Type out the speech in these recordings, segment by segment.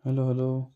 Hello, hello.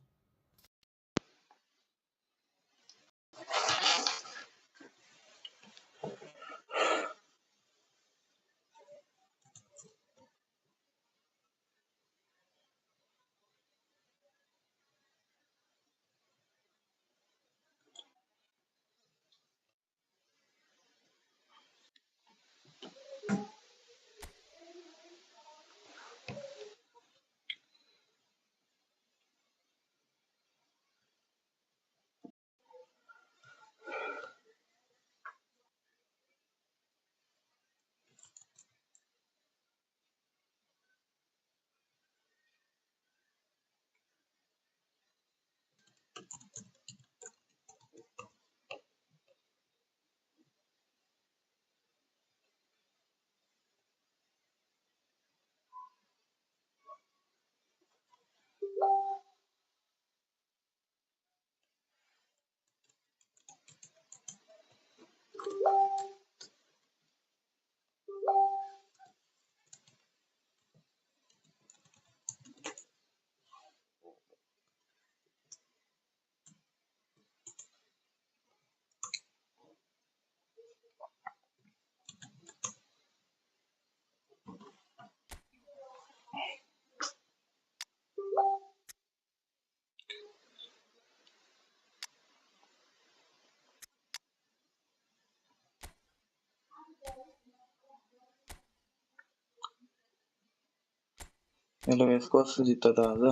Hello yes कसो जित्छ त आज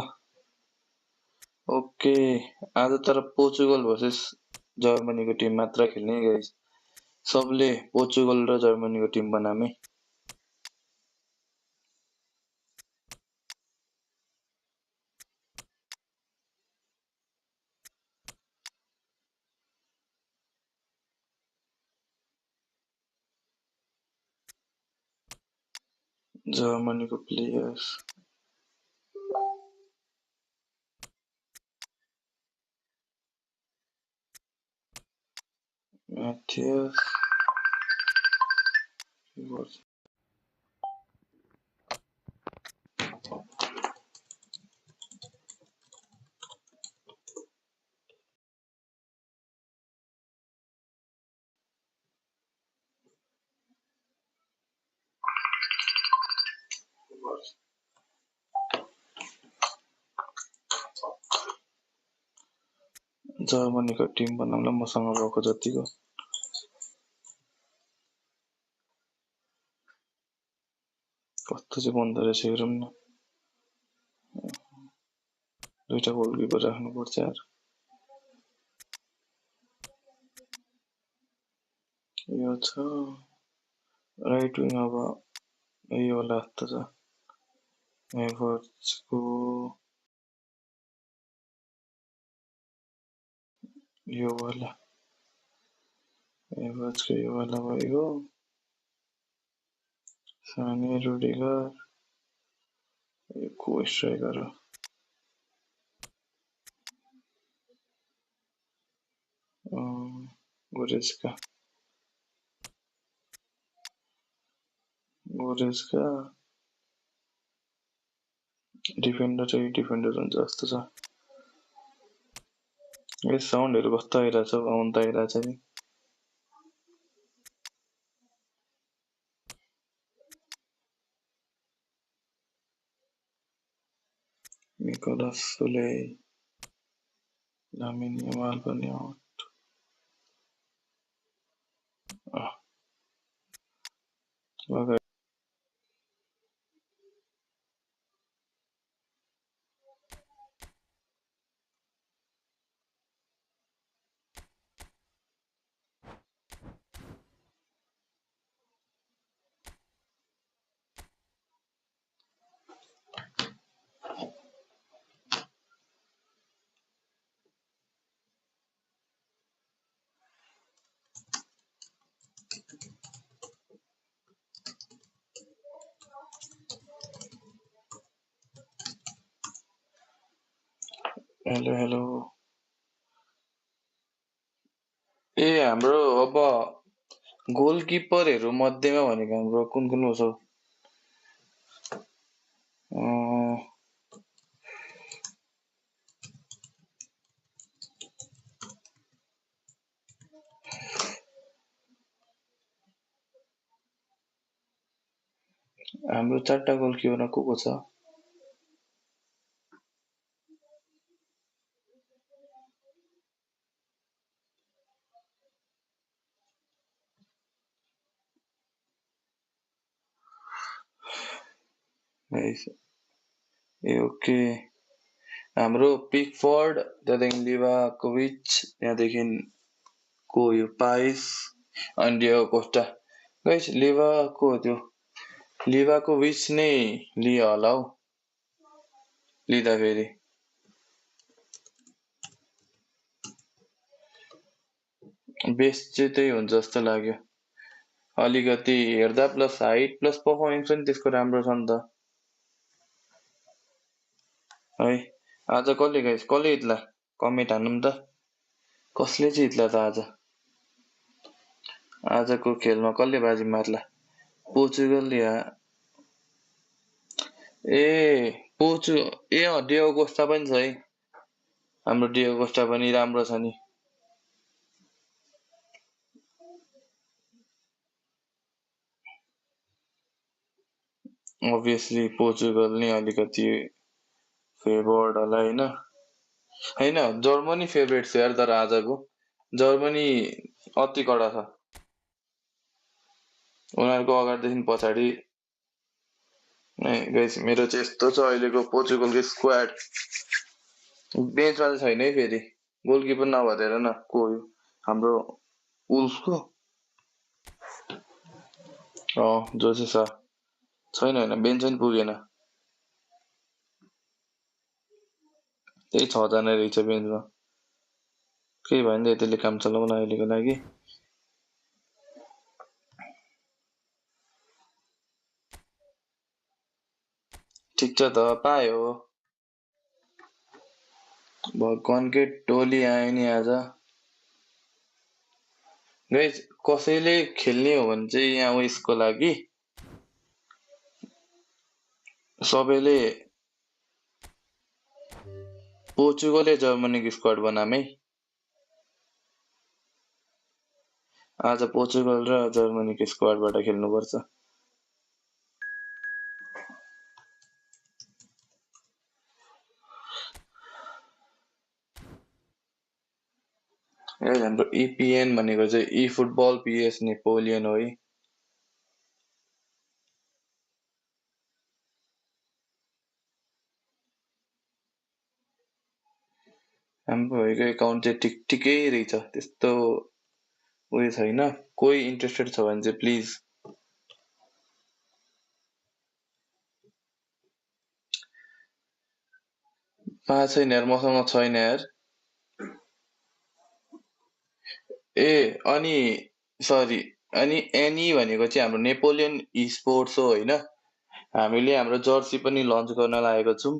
ओके आज तर पोर्चुगल भर्सेस जर्मनीको टिम मात्र खेल्ने गाइस सबले पोर्चुगल र जर्मनीको टिम बनामे जर्मनीको प्लेयर्स म्याथियस जर्मनीको टिम बनाउँला मसँग भएको जतिको कस्तो चाहिँ बन्दो रहेछ हेरौँ न दुईटा गोलकिपर राख्नुपर्छ यार यो छ राइट विङ अब यो होला जस्तो छ एभर्ट्सको यो वाला एभर्ट्सको यो वाला भयो सानी रुडिगर यो को स्ट्राइकर हो गोरेस्का डिफेन्डर चाहिँ डिफेन्डर हुन्छ जस्तो छ यो साउन्डहरू कस्तो आइरहेछ आउनु त आइरहेछ नि निकोलस सोले लामिन यामाल पनि आउट हेलो हेलो ए हाम्रो अब गोलकिपरहरू मध्येमा भनेको हाम्रो कुन कुन हो हाम्रो 4टा गोलकिपर को छ? ए ओके हाम्रो पिकफोर्ड त्यहाँदेखि लिभाकोभिच त्यहाँदेखि को यो पाइस अनि डियो कोस्टा गाइस लिभाको त्यो लिभाकोभिच नै लियो होला हौ लिँदा फेरि बेस्ट चाहिँ त्यही हुन्छ जस्तो लाग्यो अलिकति हेर्दा प्लस हाइट प्लस पर्फर्मेन्स पनि त्यसको राम्रो छ नि त है आज कसले गाइस कसले जित्ला कमेन्ट हान्नु त कसले चाहिँ जित्ला त आजको खेलमा कसले बाजी मार्ला पोर्चुगल या डियो कोस्टा पनि छ है हाम्रो डियो कोस्टा पनि राम्रो छ नि अभियसली पोर्चुगल नै अलिकति फेभर्ड होला हैन जर्मनी फेभरेट छ यार तर आजको जर्मनी अति कडा छ उनीहरूको अगाडिदेखि पछाडि गाइस मेरो चाहिँ यस्तो छ अहिलेको पोर्चुगलको स्क्वाड बेन्चमा चाहिँ छैन है फेरि गोलकिपर नभएर न को हो हाम्रो उल्फको जो चाहिँ छैन हैन बेन्च पनि पुगेन त्यही 6 जना रहेछ बेन्चमा केही भएन त्यसले काम चलाउन अहिलेको लागि ठिक छ त पायो भगवानकै टोली आयो नि आज गाइस कसैले खेल्ने हो भने चाहिँ यहाँ उयसको लागि सबैले पोर्चुगल या जर्मनीको स्क्वाड बनामै आज पोर्चुगल र जर्मनीको स्क्वाडबाट खेल्नुपर्छ हाम्रो इपिएन भनेको चाहिँ ई फुटबल पिएस नेपोलियन हो है हाम्रो भएको एकाउन्ट चाहिँ ठिकै रहेछ त्यस्तो उयो छैन कोही इन्ट्रेस्टेड छ भने चाहिँ प्लिज पाएको छैन यार मसँग छैन यार अनि सरी अनि एनी भनेको चाहिँ हाम्रो नेपोलियन स्पोर्ट्स हो होइन हामीले हाम्रो जर्सी पनि लन्च गर्न लागेको छौँ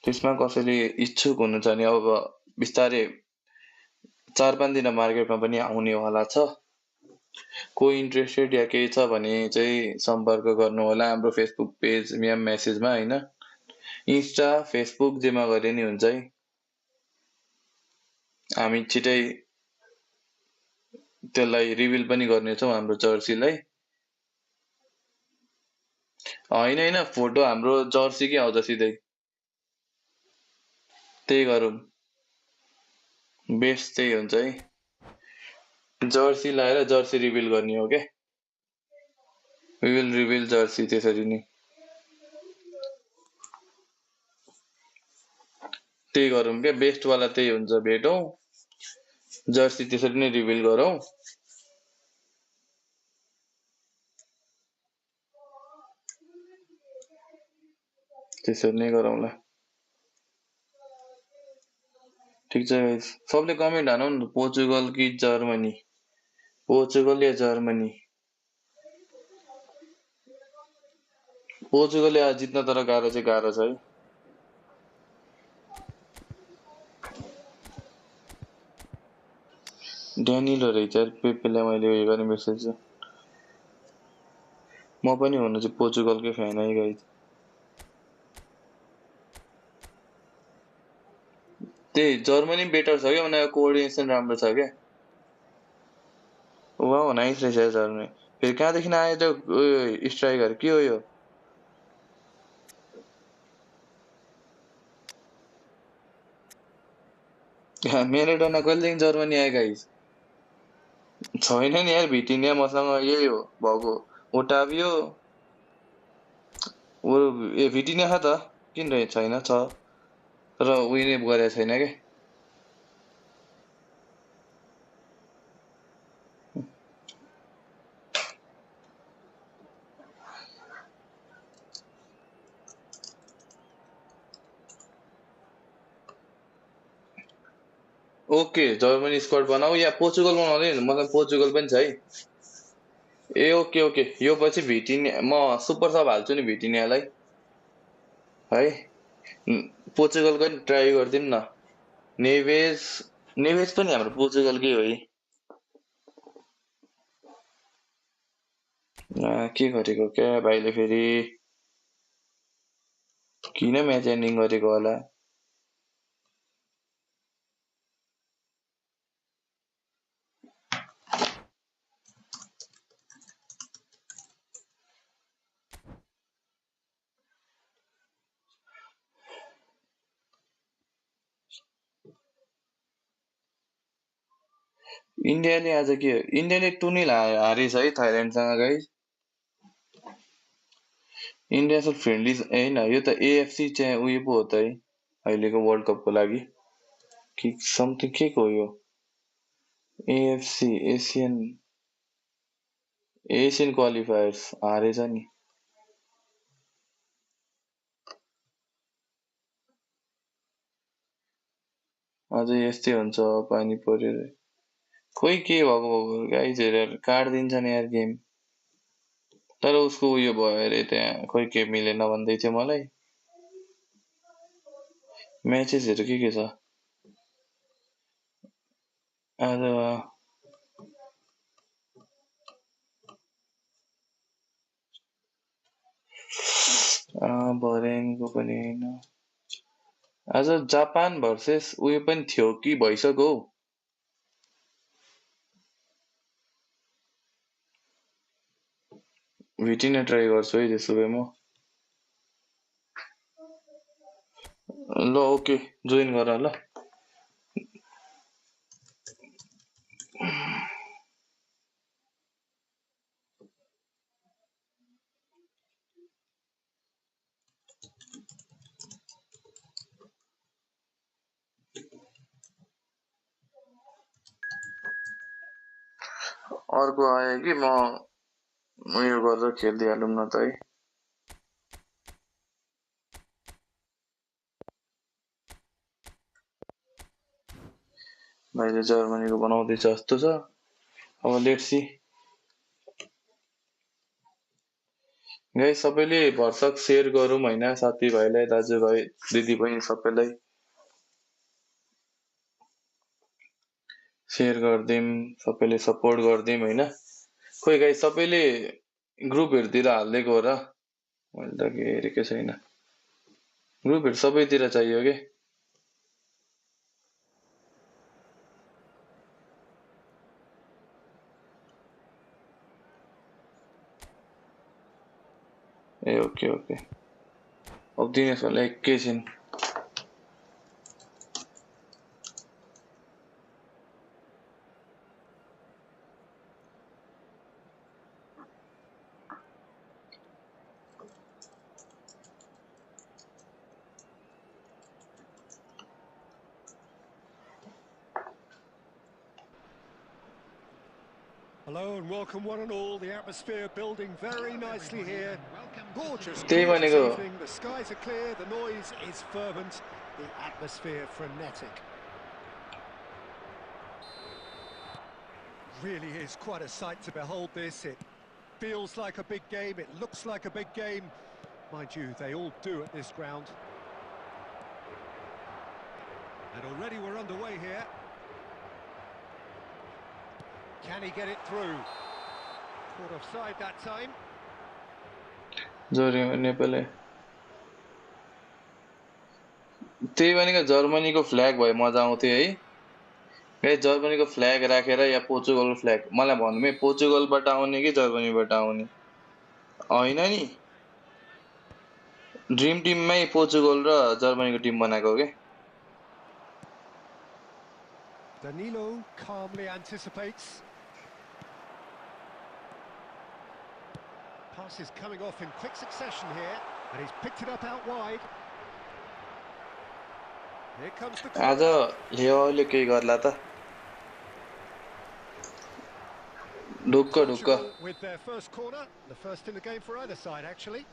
त्यसमा कसैले इच्छुक हुनुहुन्छ भने अब बिस्तारै 4-5 दिन मार्केटमा पनि आउने होला छ कोही इन्ट्रेस्टेड या केही छ भने चाहिँ सम्पर्क गर्नु होला हाम्रो फेसबुक पेज या मेसेजमा होइन इन्स्टा फेसबुक जेमा गरे नि हुन्छ है हामी छिटै त्यसलाई रिभिल पनि गर्नेछौँ हाम्रो जर्सीलाई होइन फोटो हाम्रो जर्सीकै आउँछ सिधै त्यही गरौँ बेस्ट त्यही हुन्छ है जर्सी लाएर जर्सी रिभिल गर्ने हो क्या वी विल रिभिल जर्सी त्यसरी नै त्यही गरौँ क्या बेस्टवाला त्यही हुन्छ भेटौँ जर्सी त्यसरी नै रिभिल गरौँ त्यसरी नै गरौँला ठिक छ गाइस सबले कमेन्ट हानौ न पोर्चुगल कि जर्मनी पोर्चुगल या जर्मनी पोर्चुगलले आज जित्न तर गाह्रो छ है ड्यानिलो रहेछ पेपेलाई मैले उयो गर्ने मेसेज म पनि हुनु चाहिँ पोर्चुगलकै फ्यान है गाइस त्यही जर्मनी बेटर छ क्या उनीहरूको कोअर्डिनेसन राम्रो छ क्या वाउ नाइस रहेछ जर्मनी फेरि कहाँदेखि आयो त्यो स्ट्राइकर के हो यो? मेराडोना कहिलेदेखि जर्मनी आयो गाइस? छैन नि यार भिटिनिया मसँग यही हो भएको। ओटाभियो ए भिटिनिया छ त किन छैन छ तर उयो गरेको छैन के। ओके जर्मनी स्क्वाड बनाऊ या पोर्चुगल बनाउँदै मतलब पोर्चुगल पनि छ है। ए ओके ओके यो पछि भिटिनिया म सुपर सब हाल्छु नि भिटिनियालाई है। पोर्चुगलको नि ट्राई गरिदिउँ न। नेभेज नेभेज पनि हाम्रो पोर्चुगलकै हो है। के गरेको क्या भाइले फेरि किन म्याच एन्डिङ गरेको होला? इन्डियाले आज के इन्डियाले 2-0 हारेछ है थाइल्यान्डसँग गाइस। इन्डिया त फ्रेन्डली होइन यो त एएफसी चाहिँ उयो पो हो त है अहिलेको वर्ल्ड कपको लागि कि समथिङ के को यो एएफसी एसियन एसियन क्वालिफायर्स हारेछ नि। अझै यस्तै हुन्छ पानी परेर खोइ के भएको गाइज हेरेर काटिदिन्छन् यार गेम। तर उसको उयो भयो अरे त्यहाँ खोइ के मिलेन भन्दै थियो मलाई। म्याचेसहरू के छ आज? भरेनको पनि होइन। आज जापान भर्सेस उयो पनि थियो कि भइसक्यो हौ। भिटिन ट्राई गर्छु है त्यसो भए म। ल ओके जोइन गर ल। अर्को आयो कि म उयो गरेर खेलिदिइहालौँ न त है। भाइले जर्मनीको बनाउँदैछ जस्तो छ। अब लेट्स सी गाइस सबैले भरसक सेयर गरौँ होइन साथीभाइलाई दाजुभाइ दिदीबहिनी सबैलाई सेयर गरिदिउँ सबैले सपोर्ट गरिदिउँ होइन। खोइ गाइस सबैले ग्रुपहरूतिर हालिदिएको हो र मैले त के हेरेकै छैन। ग्रुपहरू सबैतिर चाहियो के। ए ओके ओके अब दिनेश भाइलाई एकैछिन। Hello and welcome one and all. The atmosphere building very nicely here. Gorgeous त्यही gorgeous भनेको evening. The skies are clear, the noise is fervent, the atmosphere frenetic. Really is quite a sight to behold this. It feels like a big game, it looks like a big game. Mind you, they all do at this ground. And already we're underway here. Can he get it through? Caught offside that time. जोरी नेपालले त्यही भनेको जर्मनीको flag भए मजा आउँथ्यो है। ए जर्मनीको फ्ल्याग राखेर या पोर्चुगलको फ्ल्याग मलाई भन्नु पोर्चुगलबाट आउने कि जर्मनीबाट आउने हैन नि ड्रिम टिममै पोर्चुगल र जर्मनीको टिम बनाएको हो के Danilo calmly anticipates. Pass is coming off in quick succession here, and he's picked it up out wide. Here comes the आज लेओले के गर्ला त ढुक्क ढुक्क Portugal with their first corner, the first in the game for either side actually.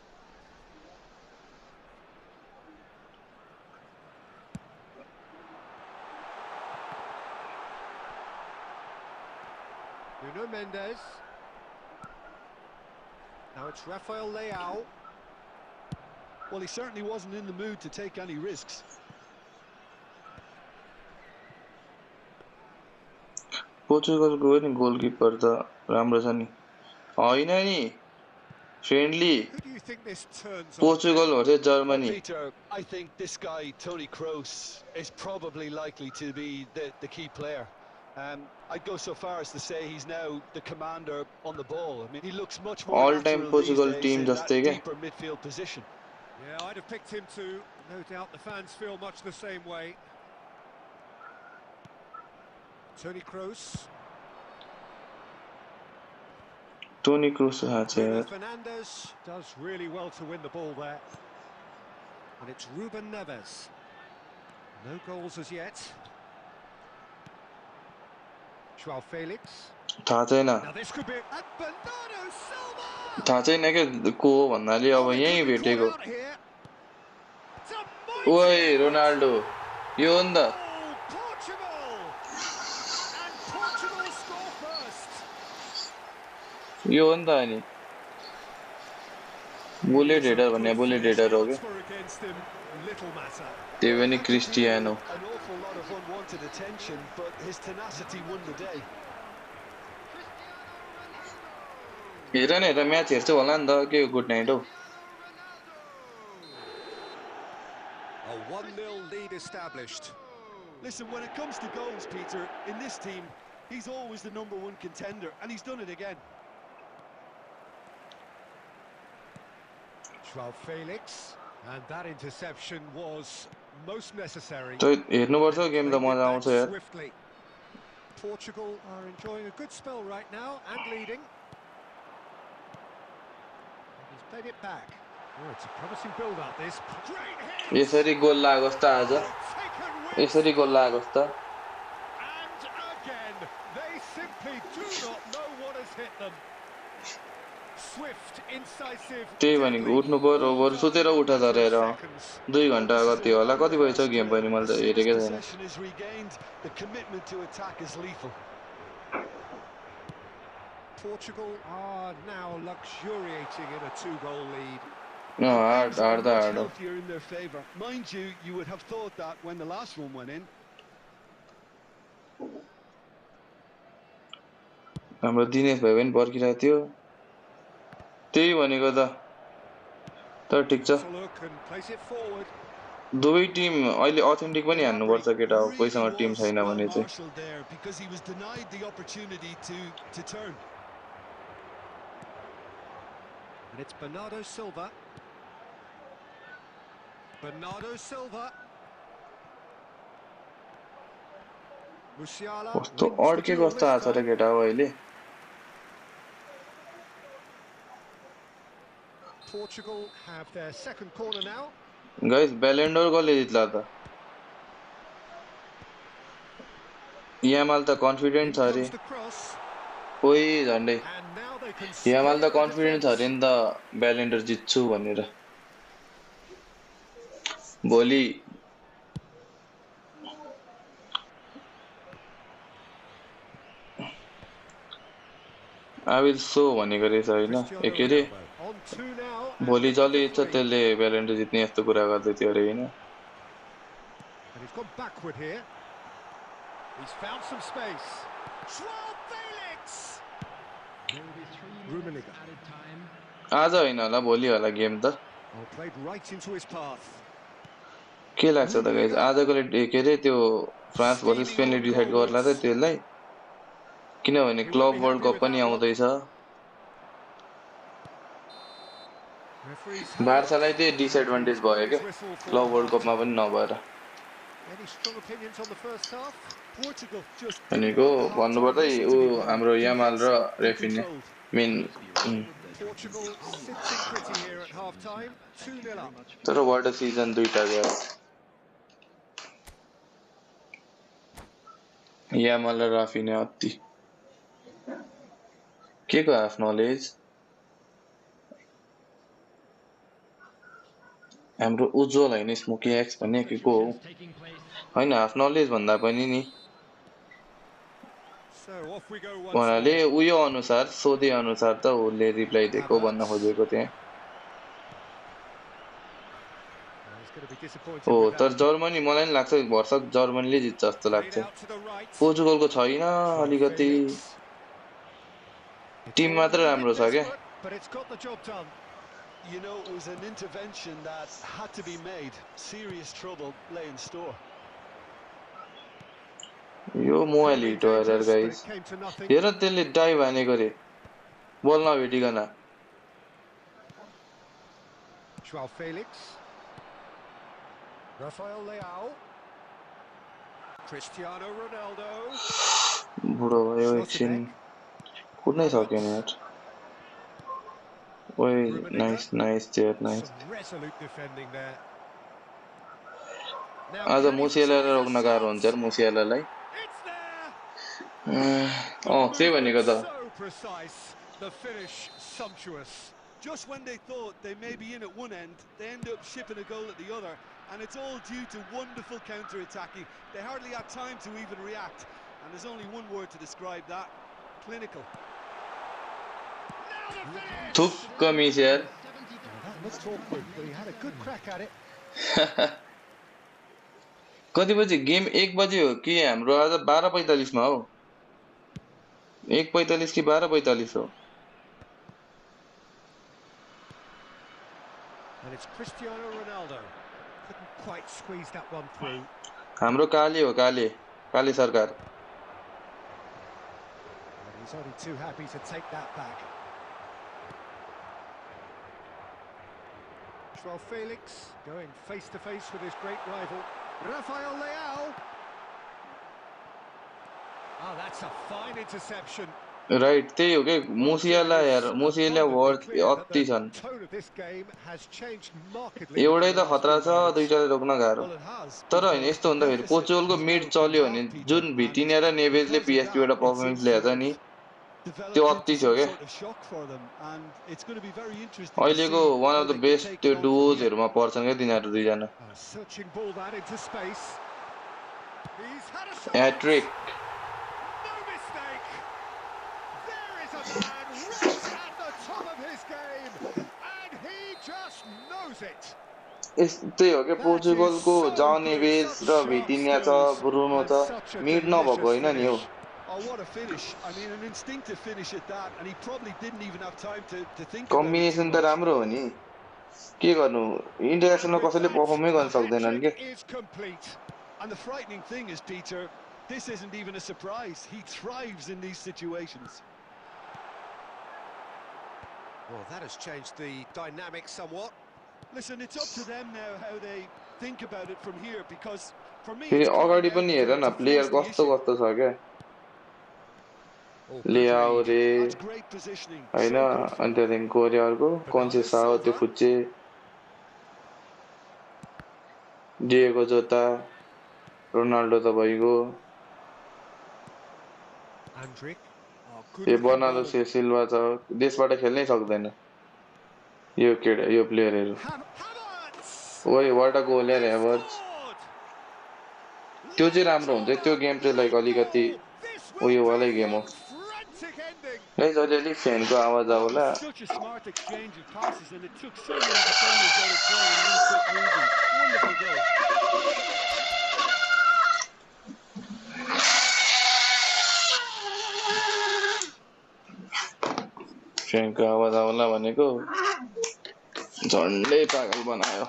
Nuno Mendes. Now it's Rafael Leao. Well, he certainly wasn't in the mood to take any risks. पोर्चुगलको नि goalkeeper त राम्रो छ नि हैन नि friendly Who do you think this turns on? Portugal versus Germany Well, Peter, I think this guy, Toni Kroos, is probably likely to be the key player. I'd go so far as to say he's now the commander on the ball. I mean, he looks much more All-time natural Portugal these days team in जस्तै that के deeper midfield position. Yeah, I'd have picked him too. No doubt the fans feel much the same way. Toni Kroos. Toni Kroos Bruno Fernandes does really well to win the ball there. And it's Ruben Neves. No goals as yet. Joao Felix. थाहा छैन Now this could be and Bernardo Silva. थाहा छैन के को हो भन्नाले अब Oh, it यही could be caught भेटेको out here. It's a mighty ओए shot. रोनाल्डो यो हो नि त Oh, Portugal. And Portugal score first. यो हो नि त अनि बुलेट हेडर भन्ने बुलेट हेडर हो के Transfer against him, little matter. त्यो पनि Cristiano An awful lot of unwanted attention, but his tenacity won the day. हेर न हेर म्याच हेर्छु होला नि त के good night how A 1-0 lead established. Listen, when it comes to goals, Peter, in this team, he's always the #1 contender, and he's done it again. Joao Felix, and that interception was most necessary. त हेर्नुपर्छ game They त मजा did आउँछ that यार swiftly. Portugal are enjoying a good spell right now and leading. He's played it back. Oh, it's a promising build-up. This great hit. यसरी गोल लागोस् त आज Taken with. यसरी गोल लागोस् त And again, they simply do not know what has hit them. Swift, incisive. त्यही भनेको उठ्नु पर्यो बरु सुतेर उठ त हेर 2 घण्टा कति होला कति भएछ गेम पनि मैले त हेरेकै छैन Possession is regained. The commitment to attack is lethal. Portugal are now luxuriating in a 2-goal lead. Hard hard त Much हार्ड हो healthier in their favour. Mind you, you would have thought that when the last one went in. हाम्रो दिनेश भाइ पनि पर्खिरहेको थियो त्यही भनेको त ठिक छ Has a look and plays it forward. दुवै टिम अहिले अथेन्टिक पनि हान्नुपर्छ केटा हो Really कोहीसँग टिम was छैन well भने चाहिँ marshalled there because he was denied the opportunity to turn. And it's Bernardo Silva. Bernardo Silva. Musiala कस्तो wins the अड्के duel कस्तो this आछ र time. केटा हो अहिले Portugal have their second corner now. Guys Ballon d'Or कसले जित्ला त यामाल त कन्फिडेन्ट In छ अरे comes the cross. कोही झन्डै And now they can Yamal split त the कन्फिडेन्ट छ अरे defence. नि त ब्यालेन्डोर जित्छु भनेर भोलि आई विल सो भनेको रहेछ होइन Cristiano के अरे Ronaldo. On 2 now. And भोलि looking जसले for इच्छा three. त्यसले ब्यालेन्डोर जित्ने यस्तो कुरा गर्दै थियो अरे होइन And he's gone backward here. He's found some space. Joao Felix! Rummenigge. आज होइन होला भोलि होला गेम त Oh, played right into his path. के लाग्छ त गाइस आजकोले के रे त्यो France versus Steaming स्पेनले on decide गर्ला त goalwards. त्यसलाई किनभने He won't be club world happy cup with पनि that one. आउँदैछ Referee's had it. बार्सालाई चाहिँ And he's डिसएडभान्टेज भयो blown के his whistle for club world कपमा half-time. पनि नभएर Any strong opinions on the first half? Portugal just didn't भनेको want the half-time भन्नुपर्दा whistle ऊ to be blown. हाम्रो यामाल र Convincing and refined controlled. Main Portugal sitting pretty here at half-time. 2-0 up. तर वाट अ season दुईटा गयो Yamal र राफिने अति के को हाफ नलेज हाम्रो उज्जवल हैन स्मोकी एक्स भन्ने के को हो हैन हाफ नलेज भन्दा पनि नि So off we go once उहाँले more. उयो अनुसार सोधे अनुसार त उसले रिप्लाई दिएको भन्न खोजेको त्यहाँ He's going to be disappointed हो with तर that. जर्मनी मलाई नि लाग्छ भर्सक जर्मनीले जित्छ जस्तो Played लाग्छ out to the right. पोर्चुगलको छैन Joao अलिकति Felix. It's टिम all मात्र looking a राम्रो bit छ के desperate, but it's got the job done. You know, it was an intervention that had to be made. Serious trouble lay in store. Yo mobile Could have hit been हो यार dangerous, but guys it came to nothing. हेर त्यसले die हानेको रे बल नभेटिकन Joao Felix. Rafael Leao. Cristiano Ronaldo. बुढो भयो एकछिन कुद्नै सकेन यार ओइ nice nice jet nice Some resolute defending there. Now आज can he मुसियालालाई find a रोक्न गाह्रो हुन्छ यार chance? मुसियालालाई It's there. The त्यही movement भनेको त so precise, the finish sumptuous. Just when they thought they may be in at one end, they end up shipping a goal at the other, and it's all due to wonderful counter-attacking. They hardly had time to even react, and there's only one word to describe that: clinical. Now the finish. थुक्क miss यार That looked awkward, but he had a good crack at it. कति बजे game 1 बजे हो कि हाम्रो आज 12:45 मा हो 1:45 कि 12:45 हो And it's Cristiano Ronaldo. Couldn't quite squeeze that one through. हाम्रो काले हो काले काले सरकार And he's only too happy to take that back. Joao Felix going face to face with his great rival, Rafael Leao. Oh, that's a fine interception. Right त्यही हो के मुसियाला यार मुसियाला वर्ड अति छन् Tone of this game has changed markedly. एउटै त खतरा छ दुईटाले रोक्न गाह्रो Well, it has. तर हैन because यस्तो the हुँदा फेरि deficit पोर्चुगलको is मिड now चल्यो come भने back, Peter, जुन and भिटिनिया र नेभेजले because of पीएसजी बाट that, it performance seems to ल्याएछ have नि developed त्यो into अति छ some के sort of shock for them, and it's going to be very interesting to अहिलेको see one how of the they can best take त्यो it on from here. डुओजहरुमा पर्छन् के तिनीहरु दुईजना Searching ball that into space. He's had a shot. Hat-trick No mistake. There is a man right at the top of his game, and he just knows it. त्यही हो के That is पोर्चुगलको so जाओ good, नेभेज such र sharp भिटिनिया छ skills, Bruno and छ such a mid नभएको delicious होइन नि हो finish. Oh, what a finish. I mean, an instinctive finish at that, and he probably didn't even have time to think about it too combination त much. राम्रो हो नि के गर्नु And इन्टरनेसनल with कसैले that, परफर्मै the गर्न सक्दैनन् hat-trick के is complete. And the frightening thing is, Peter, this isn't even a surprise. He thrives in these situations. Well, that has changed the dynamic somewhat. Listen, it's up to them now how they think about it from here, because for me फेरि it's crying अगाडि out पनि हेर न to player force the कस्तो issue. कस्तो छ क्या Oh, good लियाओ read. रे That's great positioning. Hahn So good for अनि them. त्यहाँदेखि कोरियाको कन्से Bernardo साओ त्यो Silva. फुच्चे डिएगो जोता रोनाल्डो त भइगयो Andrick. Oh, good यो looking बर्नार्डो ball. सिल्भा छ देशबाट खेल्नै सक्दैन यो केटा यो प्लेयरहरु Havertz! ओइ वाट अ गोल यार They एभर्स scored! त्यो चाहिँ Left राम्रो हुन्छ त्यो corner, गेम चाहिँ लाइक late अलिकति goal! This will उयो वाला be गेम हो one frantic ending! गाइस अलिअलि फ्यानको आवाज That was आउला such a smart exchange of passes, and it took so many defenders out of play in one quick movement. Wonderful goal. फ्यानको आवाज आउला भनेको झन्डै पागल बनायो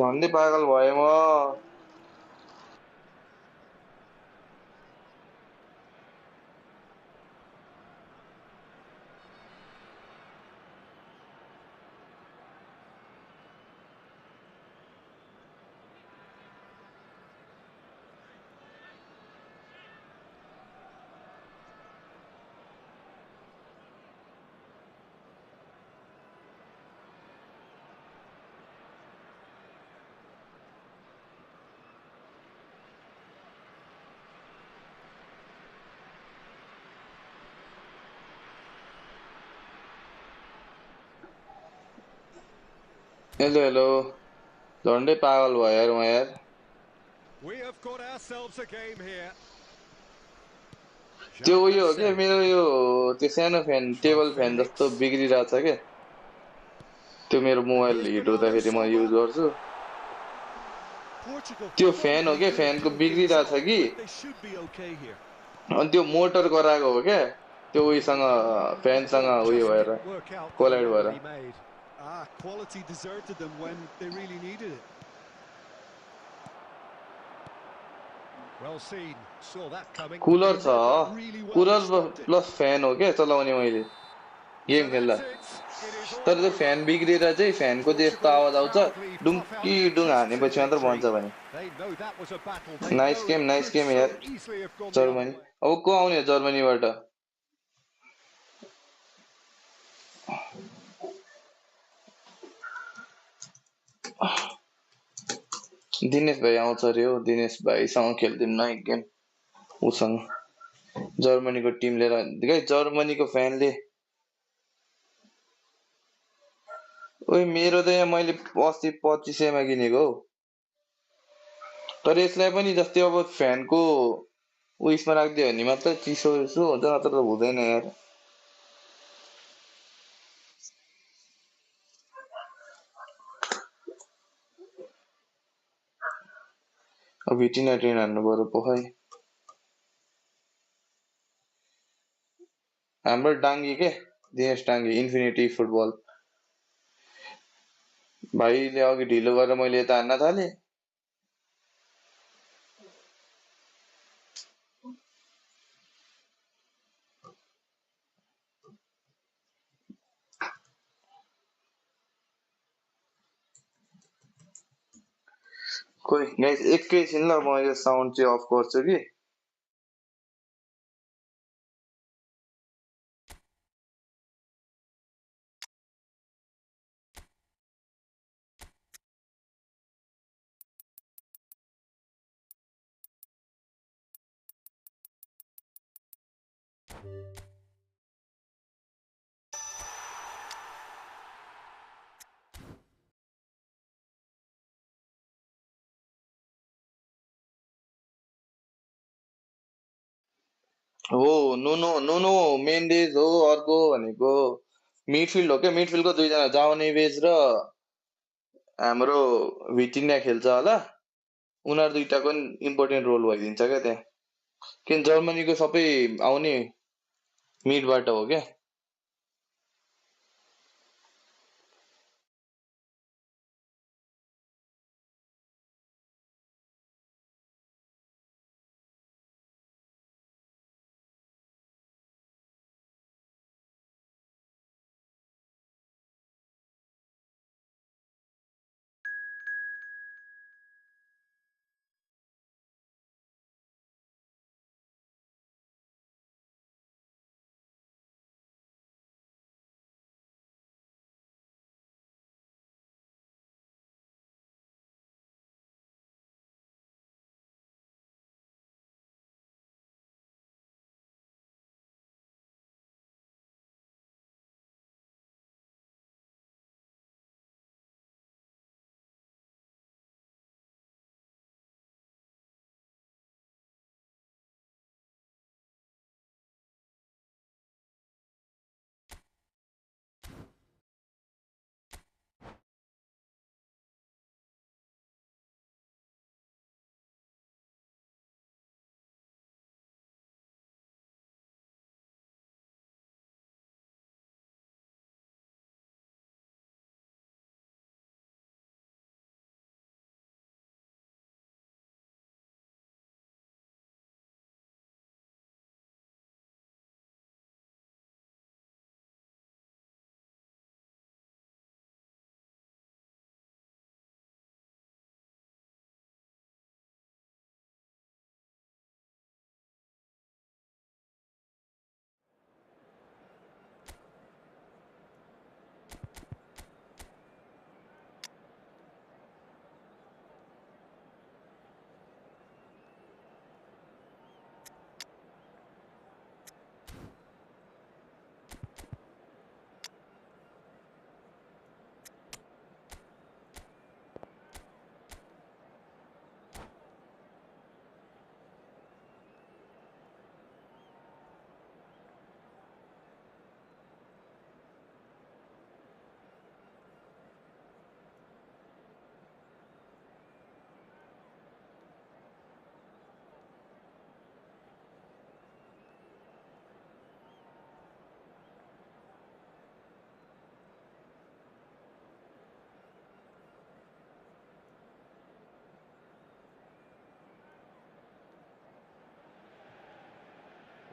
झन्डै पागल भए म हेलो हेलो झन्डै पागल भयो यार म यार We have got ourselves a game here. त्यो Jean उयो हो क्या Cancelo. मेरो यो त्यो सानो फ्यान Joao टेबल फ्यान जस्तो Felix. बिग्रिरहेछ क्या त्यो मेरो And mobile here's hit Bernardo हुँदाखेरि म Silva. युज गर्छु Portugal त्यो फ्यान हो probably क्या need a फ्यानको little bit of बिग्रिरहेछ time, कि but they should be okay here. अनि त्यो मोटर गराएको हो क्या त्यो उयोसँग Well, the फ्यानसँग ball उयो just भएर didn't work out for the collide run भएर that he made. Ah, quality deserted them when they really needed it. Well seen. Saw that coming. Cooler They छ read that really well and cooler stopped it. Plus fan हो क्या चलाउने मैले So game खेल्दा that's it. It is तर all त्यो over. Fan बिग्रिएर चाहिँ फ्यानको चाहिँ यस्तो Portugal आवाज आउँछ proudly puff out डुङ्की their डुङ chest of हानेपछि मात्र victory. बन्छ भने They know that was a battle. They know it nice could game so यार easily have gone the other Germany way. अब को आउने हो जर्मनीबाट दिनेश भाइ आउँछ अरे हो दिनेश भाइसँग खेलिदिउँ न एक गेम उसँग जर्मनीको टिम लिएर खै जर्मनीको फ्यानले ओइ मेरो त यहाँ मैले अस्ति 2500 मा किनेको हौ तर यसलाई पनि जस्तै अब फ्यानको उयसमा राखिदियो भने मात्र चिसो यसो हुन्छ नत्र त हुँदैन यार अब भिटिना ट्रेन हान्नु पर्यो पोखै हाम्रो डाङ्गी के दिनेश डाङ्गी इन्फिनिटी फुटबल भाइले अघि ढिलो गरेर मैले यता हान्न थालेँ खोइ गाइस एकैछिन ल म यो साउन्ड चाहिँ अफ गर्छु कि हो नुनो नुनो मेन्डेज हो अर्को भनेको मिडफिल्ड हो क्या मिडफिल्डको दुईजना जाओ नेभेज र हाम्रो भिटिनिया खेल्छ होला उनीहरू दुईटाको नि इम्पोर्टेन्ट रोल भइदिन्छ क्या त्यहाँ किन जर्मनीको सबै आउने मिडबाट हो क्या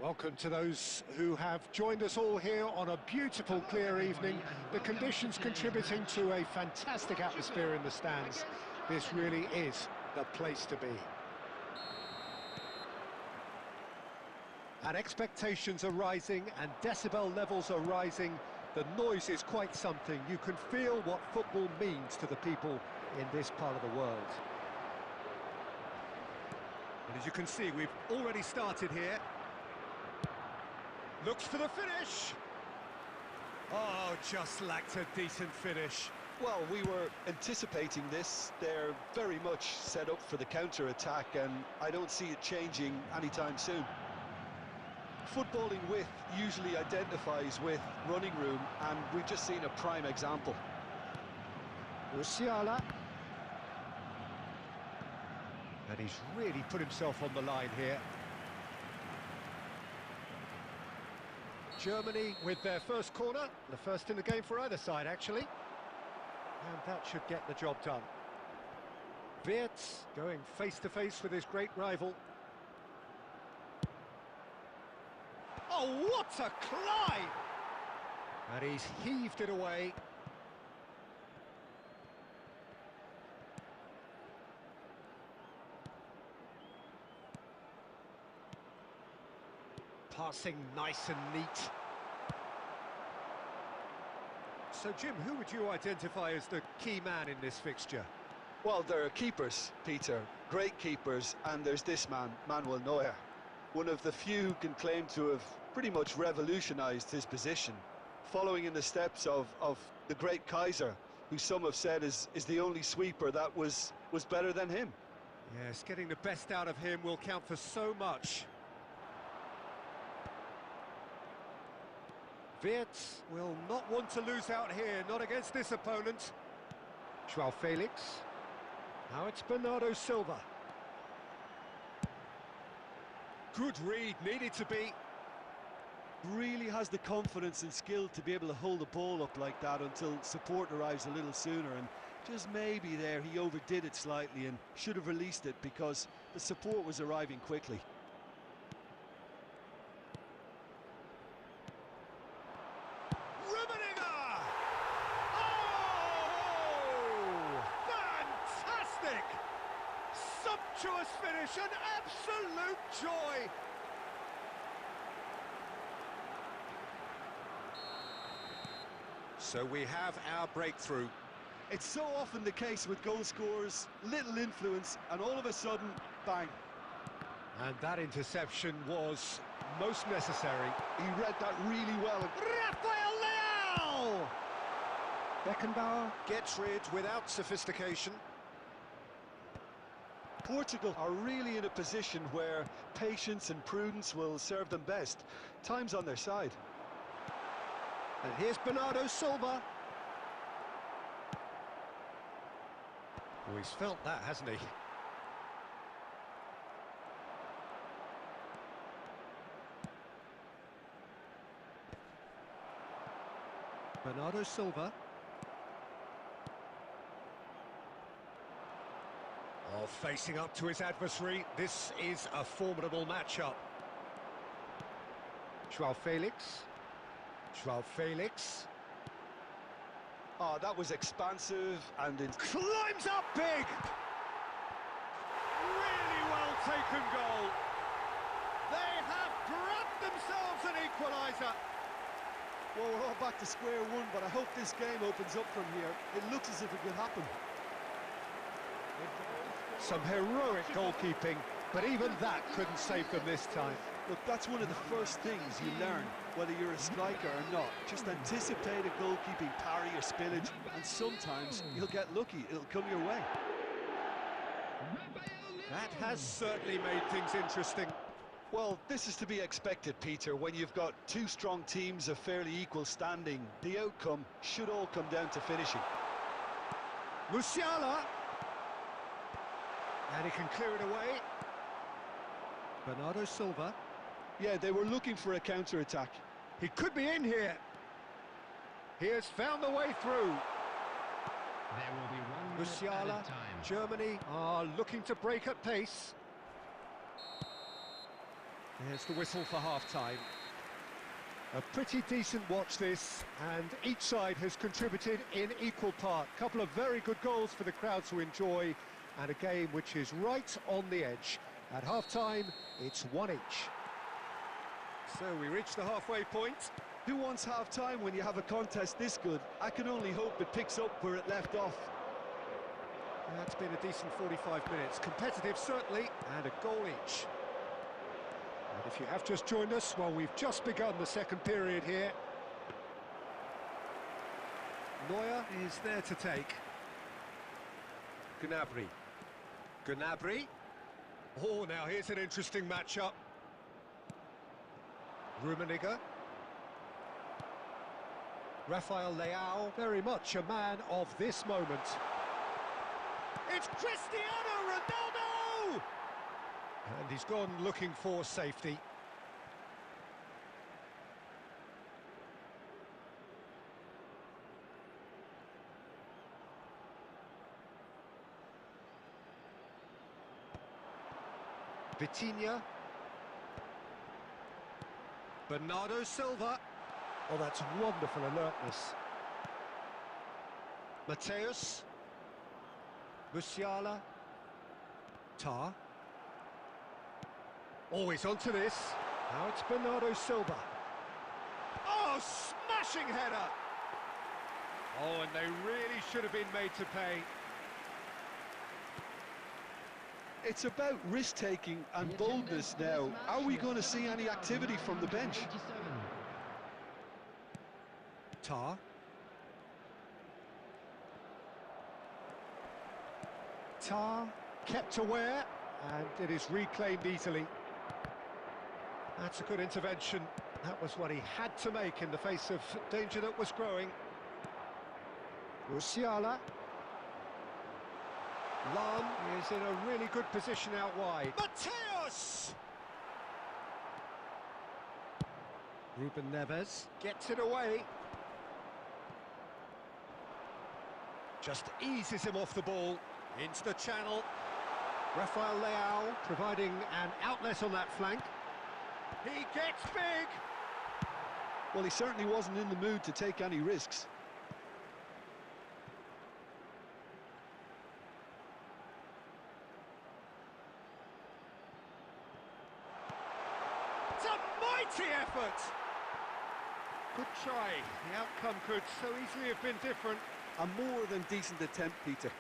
Welcome to those who have joined us all here on a beautiful, clear evening. The conditions contributing to a fantastic atmosphere in the stands. This really is the place to be. And expectations are rising and decibel levels are rising. The noise is quite something. You can feel what football means to the people in this part of the world. And as you can see, we've already started here. Looks for the finish. Oh, just lacked a decent finish. Well, we were anticipating this. They're very much set up for the counter-attack, and I don't see it changing anytime soon. Footballing width usually identifies with running room, and we've just seen a prime example. Musiala. And he's really put himself on the line here. Germany with their first corner, the first in the game for either side, actually. And that should get the job done. Wirtz going face-to-face with his great rival. Oh, what a climb! And he's heaved it away. Passing nice and neat. So, Jim, who would you identify as the key man in this fixture? Well, there are keepers, Peter, great keepers, and there's this man, Manuel Neuer. One of the few who can claim to have pretty much revolutionised his position, following in the steps of the great Kaiser, who some have said is the only sweeper that was better than him. Yes, getting the best out of him will count for so much. Wirtz will not want to lose out here, not against this opponent. João Felix. Now it's Bernardo Silva. Good read, needed to be. Really has the confidence and skill to be able to hold the ball up like that until support arrives a little sooner, and just maybe there he overdid it slightly and should have released it because the support was arriving quickly. Sumptuous finish, an absolute joy. So we have our breakthrough. It's so often the case with goal scorers, little influence, and all of a sudden, bang. And that interception was most necessary. He read that really well. Rafael Leao! Beckenbauer gets rid without sophistication. Portugal are really in a position where patience and prudence will serve them best. Time's on their side. And here's Bernardo Silva. Oh, he's felt that, hasn't he? Bernardo Silva. Oh, facing up to his adversary, this is a formidable matchup. João Felix. João Felix. Oh, that was expansive and... Climbs up big! Really well taken goal. They have grabbed themselves an equaliser. Well, we're all back to square one, but I hope this game opens up from here. It looks as if it could happen. Some heroic goalkeeping, but even that couldn't save them this time. Look, that's one of the first things you learn, whether you're a striker or not. Just anticipate a goalkeeping parry or spillage, and sometimes you'll get lucky, it'll come your way. That has certainly made things interesting. Well, this is to be expected, Peter, when you've got two strong teams of fairly equal standing. The outcome should all come down to finishing. Musiala. And he can clear it away. Bernardo Silva. Yeah, they were looking for a counter-attack. He could be in here. He has found the way through. There will be 1 minute Musiala, added time. Germany are looking to break at pace. There's the whistle for half-time. A pretty decent watch this, and each side has contributed in equal part. Couple of very good goals for the crowd to enjoy, and a game which is right on the edge. At half-time, it's one each. So we reach the halfway point. Who wants half-time when you have a contest this good? I can only hope it picks up where it left off. That's been a decent 45 minutes. Competitive, certainly, and a goal each. And if you have just joined us, well, we've just begun the second period here. Neuer is there to take. Gnabry. Gnabry. Oh, now here's an interesting matchup. Rummenigge. Rafael Leao, very much a man of this moment. It's Cristiano Ronaldo! And he's gone looking for safety. Vitinha. Bernardo Silva. Oh, that's wonderful alertness. Mateus. Musiala. Tar. Always onto this. Now it's Bernardo Silva. Oh, smashing header! Oh, and they really should have been made to pay. It's about risk-taking and boldness now. Are we going to see any activity from the bench? Tar. Tar kept aware, and it is reclaimed easily. That's a good intervention. That was what he had to make in the face of danger that was growing. Musiala. Lan is in a really good position out wide. Mateus! Ruben Neves gets it away. Just eases him off the ball. Into the channel. Rafael Leao providing an outlet on that flank. He gets big! Well, he certainly wasn't in the mood to take any risks. It's a mighty effort! Good try. The outcome could so easily have been different. A more than decent attempt, Peter.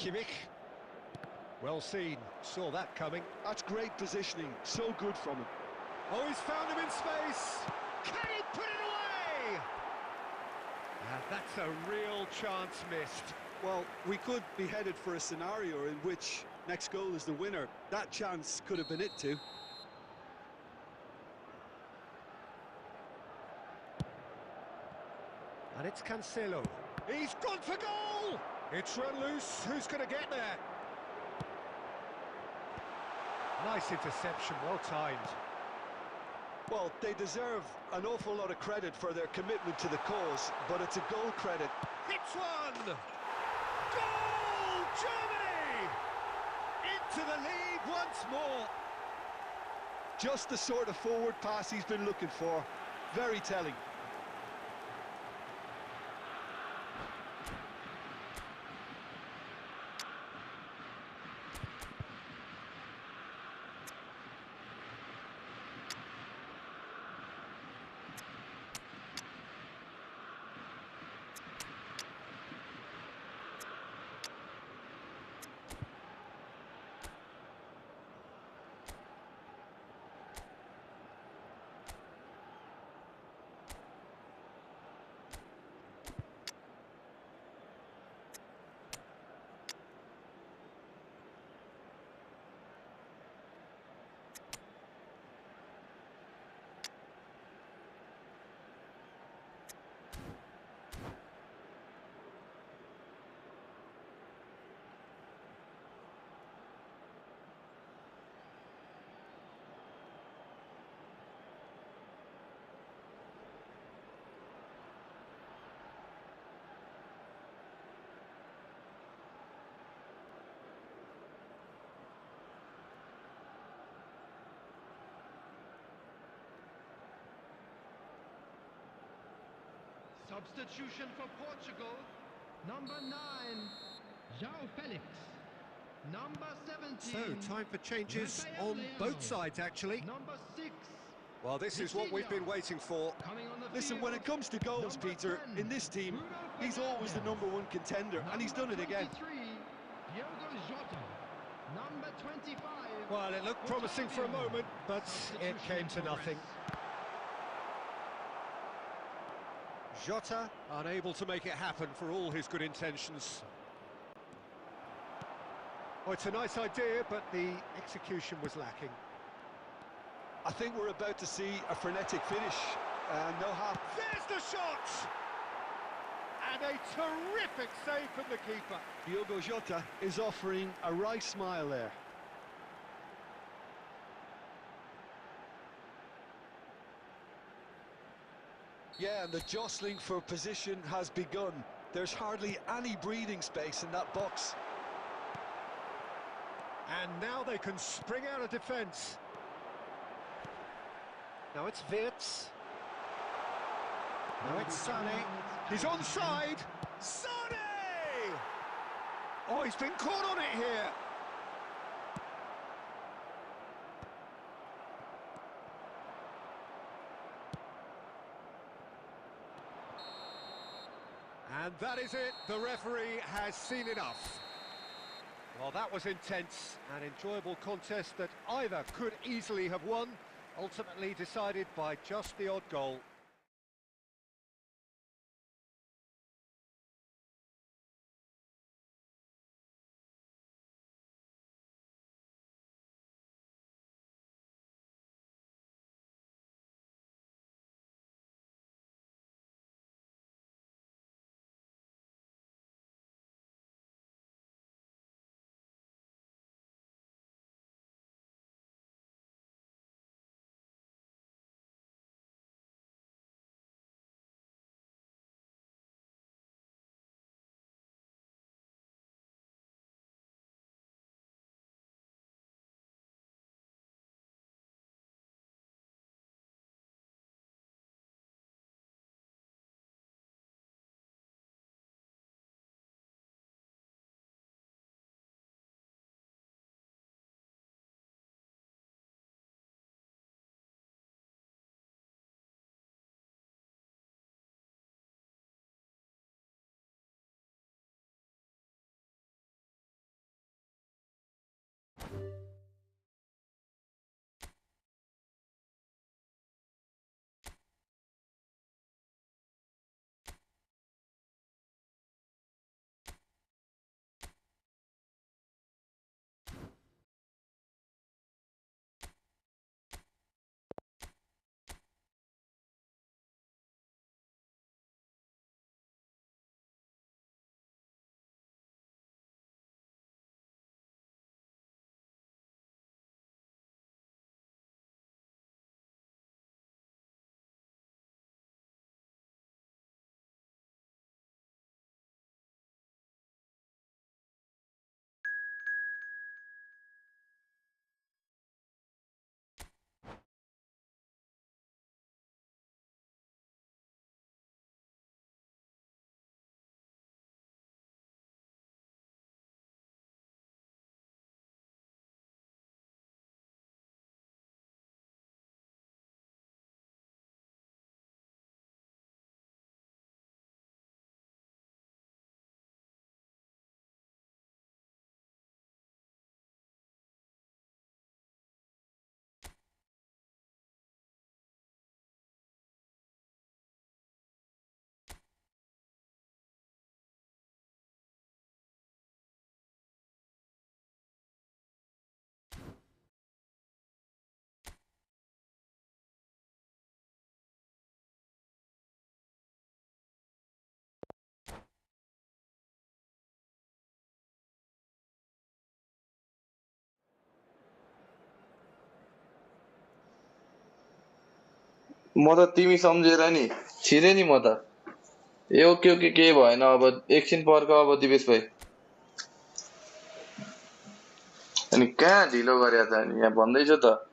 Kimmich. Well seen. Saw that coming. That's great positioning. So good from him. Oh, he's found him in space. Can he put it away? And that's a real chance missed. Well, we could be headed for a scenario in which next goal is the winner. That chance could have been it too. And it's Cancelo. He's gone for goal! It's run loose. Who's going to get there? Nice interception, well timed. Well, they deserve an awful lot of credit for their commitment to the cause, but it's a goal credit. Hits one! Goal! Germany! Into the lead once more. Just the sort of forward pass he's been looking for. Very telling. Substitution for Portugal. Number 9, João Felix. Number 17. So, time for changes Rafael on Leão. both sides, actually. Number 6. Well, this is what we've been waiting for. Coming on the Listen, field, when it comes to goals, number Peter, 10, in this team, Bruno he's always the Fernandes. #1 contender, and he's done it again. Number 23, Diogo Jota. Number 25. Well, it looked promising for a moment, but it came to nothing. Jota unable to make it happen for all his good intentions. Oh, it's a nice idea, but the execution was lacking. I think we're about to see a frenetic finish. No half. There's the shot! And a terrific save from the keeper. Diogo Jota is offering a right smile there. Yeah, and the jostling for position has begun. There's hardly any breathing space in that box. And now they can spring out of defence. Now it's Wirtz. Now it's Sané. He's onside. Sané! Oh, he's been caught on it here. And that is it. The referee has seen enough. Well, that was intense, an enjoyable contest that either could easily have won, ultimately decided by just the odd goal. म त तिमी सम्झेर नि छिरे नि म त ए okay okay केही भएन अब एकछिन पर्ख अब दिवेश भाइ अनि कहाँ ढिलो गरे त अनि यहाँ भन्दैछु त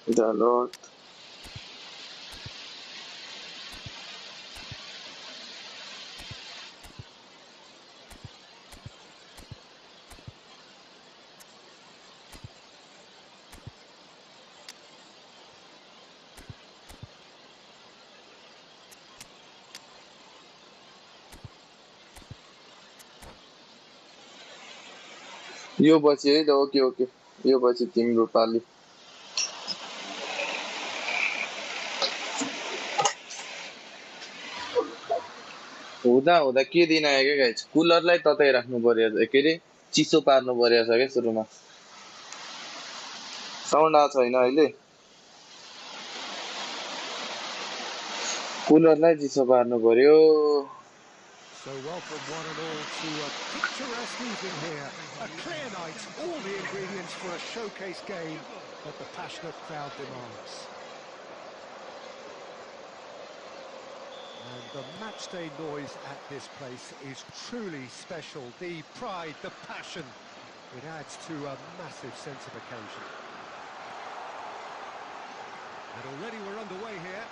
The Lord. यो पछि है त ओके ओके यो पछि तिम्रो पाली हुँदा हुँदा के दिन आयो क्या गाइस कुलरलाई तताइ राख्नु पर्यो के रे चिसो पार्नु पर्यो छ क्या सुरुमा साउन्ड आएको छैन अहिले कुलरलाई चिसो पार्नु पर्यो So welcome one and all to a picturesque evening here. A clear night, all the ingredients for a showcase game that the passionate crowd demands. And the matchday noise at this place is truly special. The pride, the passion, it adds to a massive sense of occasion. And already we're underway here.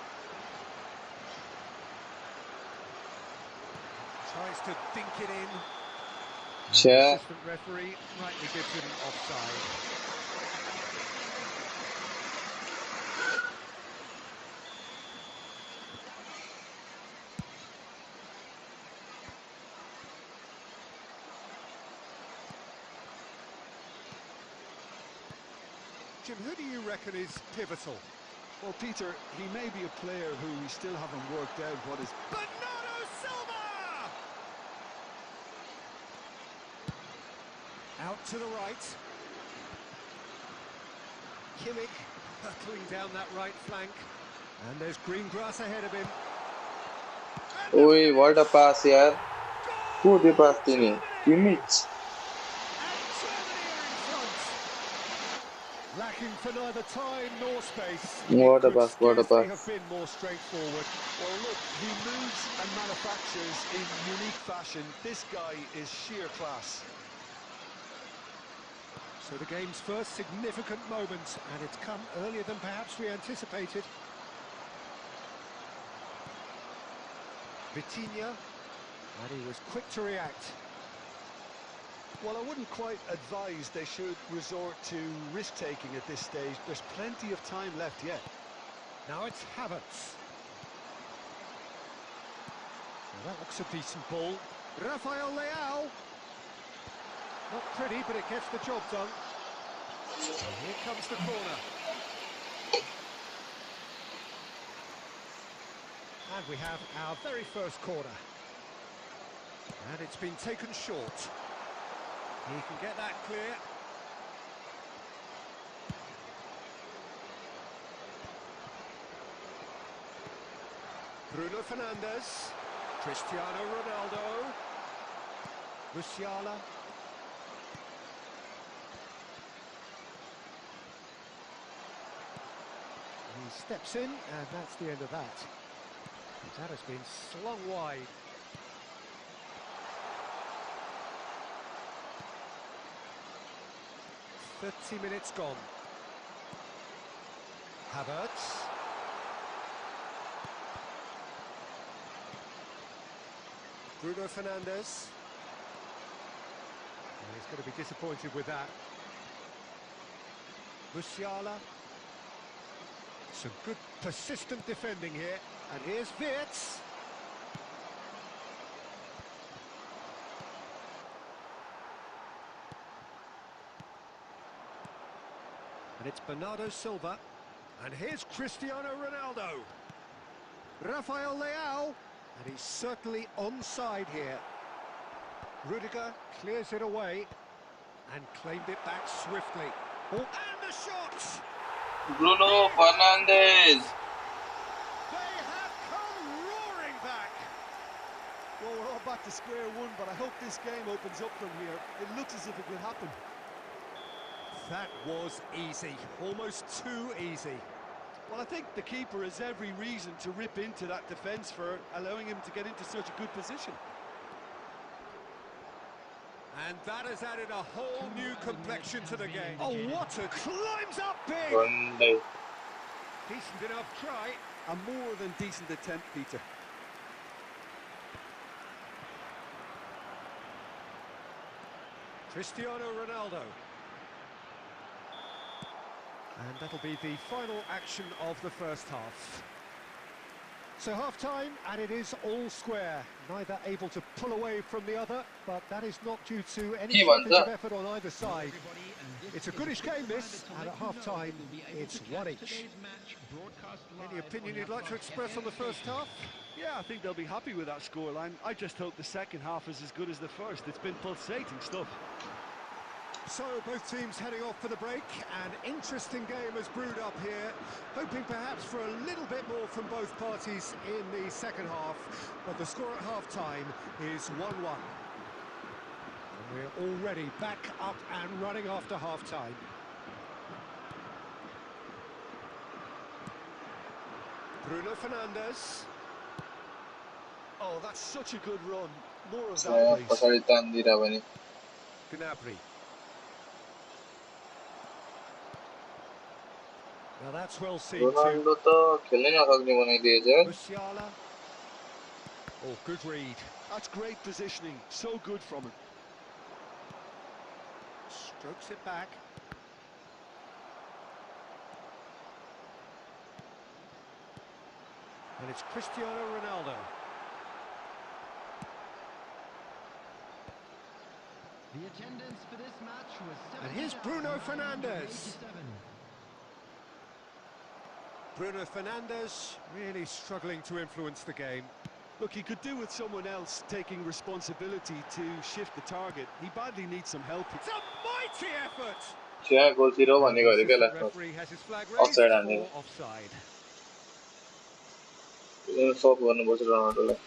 Tries to dink it in. The assistant referee rightly gives him offside. Jim, who do you reckon is pivotal? Well, Peter, he may be a player who we still haven't worked out what is... Bernardo Silva! Out to the right. Kimmich hurtling down that right flank. And there's green grass ahead of him. Oi, what a pass यार Who did pass दिने Kimmich Lacking for neither time nor space. What a Could pass, what a scarcely pass. have been more straightforward. Well, look, he moves and manufactures in unique fashion. This guy is sheer class. So the game's first significant moment, and it's come earlier than perhaps we anticipated. Vitinha, and he was quick to react. Well, I wouldn't quite advise they should resort to risk-taking at this stage. There's plenty of time left yet. Now it's Havertz. Well, that looks a decent ball. Rafael Leao. Not pretty, but it gets the job done. And here comes the corner. And we have our very first corner. And it's been taken short. He can get that clear. Bruno Fernandes. Cristiano Ronaldo. Musiala. He steps in, and that's the end of that. That has been slung wide. "30 minutes gone." Havertz. Bruno Fernandes. And he's going to be disappointed with that. Musiala. Some good persistent defending here. And here's Wirtz. And it's Bernardo Silva. And here's Cristiano Ronaldo. Rafael Leao. And he's certainly onside here. Rudiger clears it away and claimed it back swiftly. Oh, and the shot! Bruno Fernandes They have come roaring back. Well, we're all back to square one, but I hope this game opens up from here. It looks as if it could happen. That was easy, almost too easy. Well, I think the keeper has every reason to rip into that defence for allowing him to get into such a good position. And that has added a whole new complexion to the game. Oh, what a climbs up big! Sunday Decent enough try. A more than decent attempt, Peter. Cristiano Ronaldo. And that'll be the final action of the first half. So half-time, and it is all square. Neither able to pull away from the other, but that is not due to any shortage of effort on either side. It's a goodish game, this, and at half-time, it's one each. Any opinion you'd like to express on the first half? Yeah, I think they'll be happy with that scoreline. I just hope the second half is as good as the first. It's been pulsating stuff. So both teams heading off for the break. An interesting game has brewed up here, hoping perhaps for a little bit more from both parties in the second half, but the score at half-time is 1-1. And we're already back up and running after half-time. Bruno Fernandes. Oh, that's such a good run. More of that, please. Gnabry. Now that's well seen Ronaldo to खेल्नै नसक्ने बनाइदिएछ Musiala. Oh, good read. That's great positioning. So good from him. Strokes it back. And it's Cristiano Ronaldo. The attendance for this match was And here's Bruno Fernandes. Bruno Fernandes really struggling to influence the game. Look, he could do with someone else taking responsibility to shift the target. He badly needs some help. It's a mighty effort. छ्या गोलतिर भनेको अरे के लास्टमा Referee has his flag raised offside हान्ने for offside. सब गर्नुपर्छ रोनाल्डोलाई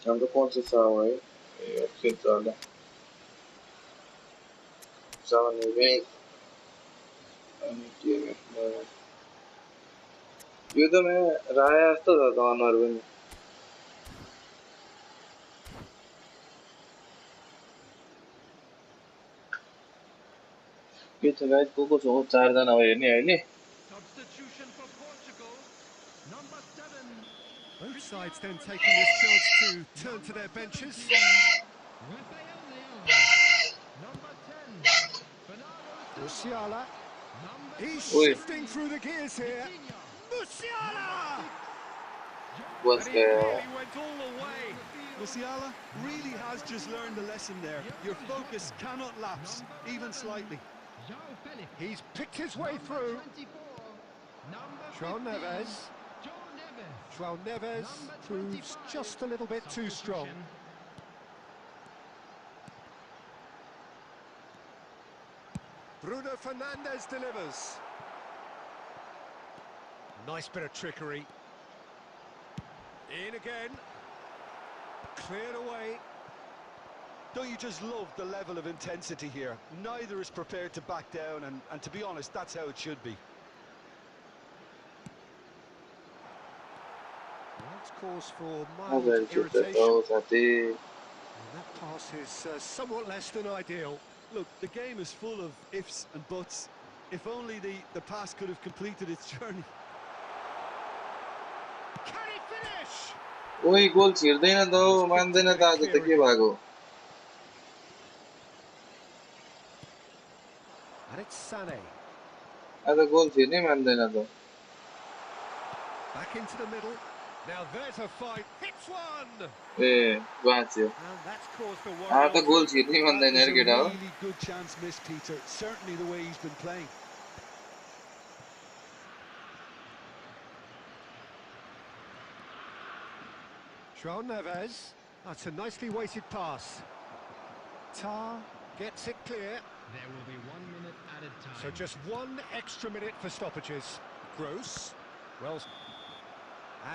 हाम्रो कौन से साव है ये फिर चला सावन में अनि के यो त मैं राया जस्तो छ त अनुहार पनि के छ गाइस को छ 4 जना हो हेर्ने अहिले substitution for Portugal. Number 7. Both sides then taking this chance to turn to their benches. Rafael Leão. Number 10. Bernardo Silva. Musiala. Number He's 20. shifting through the gears here. Musiala! बस And he गयो really went all the way. Musiala really has just learned the lesson there. Your focus cannot lapse, even slightly. João Felix. He's picked his way through. 24. Number João 15. Neves. João Neves. João Neves Number proves 25. just a little bit too strong. Substitution. Bruno Fernandes delivers. Nice bit of trickery. In again. Cleared away. Don't you just love the level of intensity here? Neither is prepared to back down, and to be honest, that's how it should be. That's cause for आज mild चाहिँ irritation. त साथी And that pass is somewhat less than ideal. Look, the game is full of ifs and buts. If only the pass could have completed its journey. Can he finish? ओइ गोल छिर्दैन त हो मान्दैन त आज त के भएको And it's Sané. आज गोल छिर्नै मान्दैन त Back into the middle. Now there's a fight. Hits one. A बाँच्यो And that's caused the आज त worry. गोल छिर्नै That मान्दैन was यार a केटा हो really good chance missed, Peter. Certainly the way he's been playing. João Neves. That's a nicely weighted pass. Tar gets it clear. There will be 1 minute added time. So just 1 extra minute for stoppages. Gross. Well,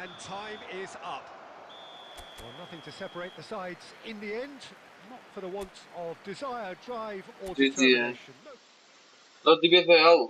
and time is up. Well, nothing to separate the sides in the end. Not for the want of desire, drive or GG, determination. ल दिपेश भाइ आऊ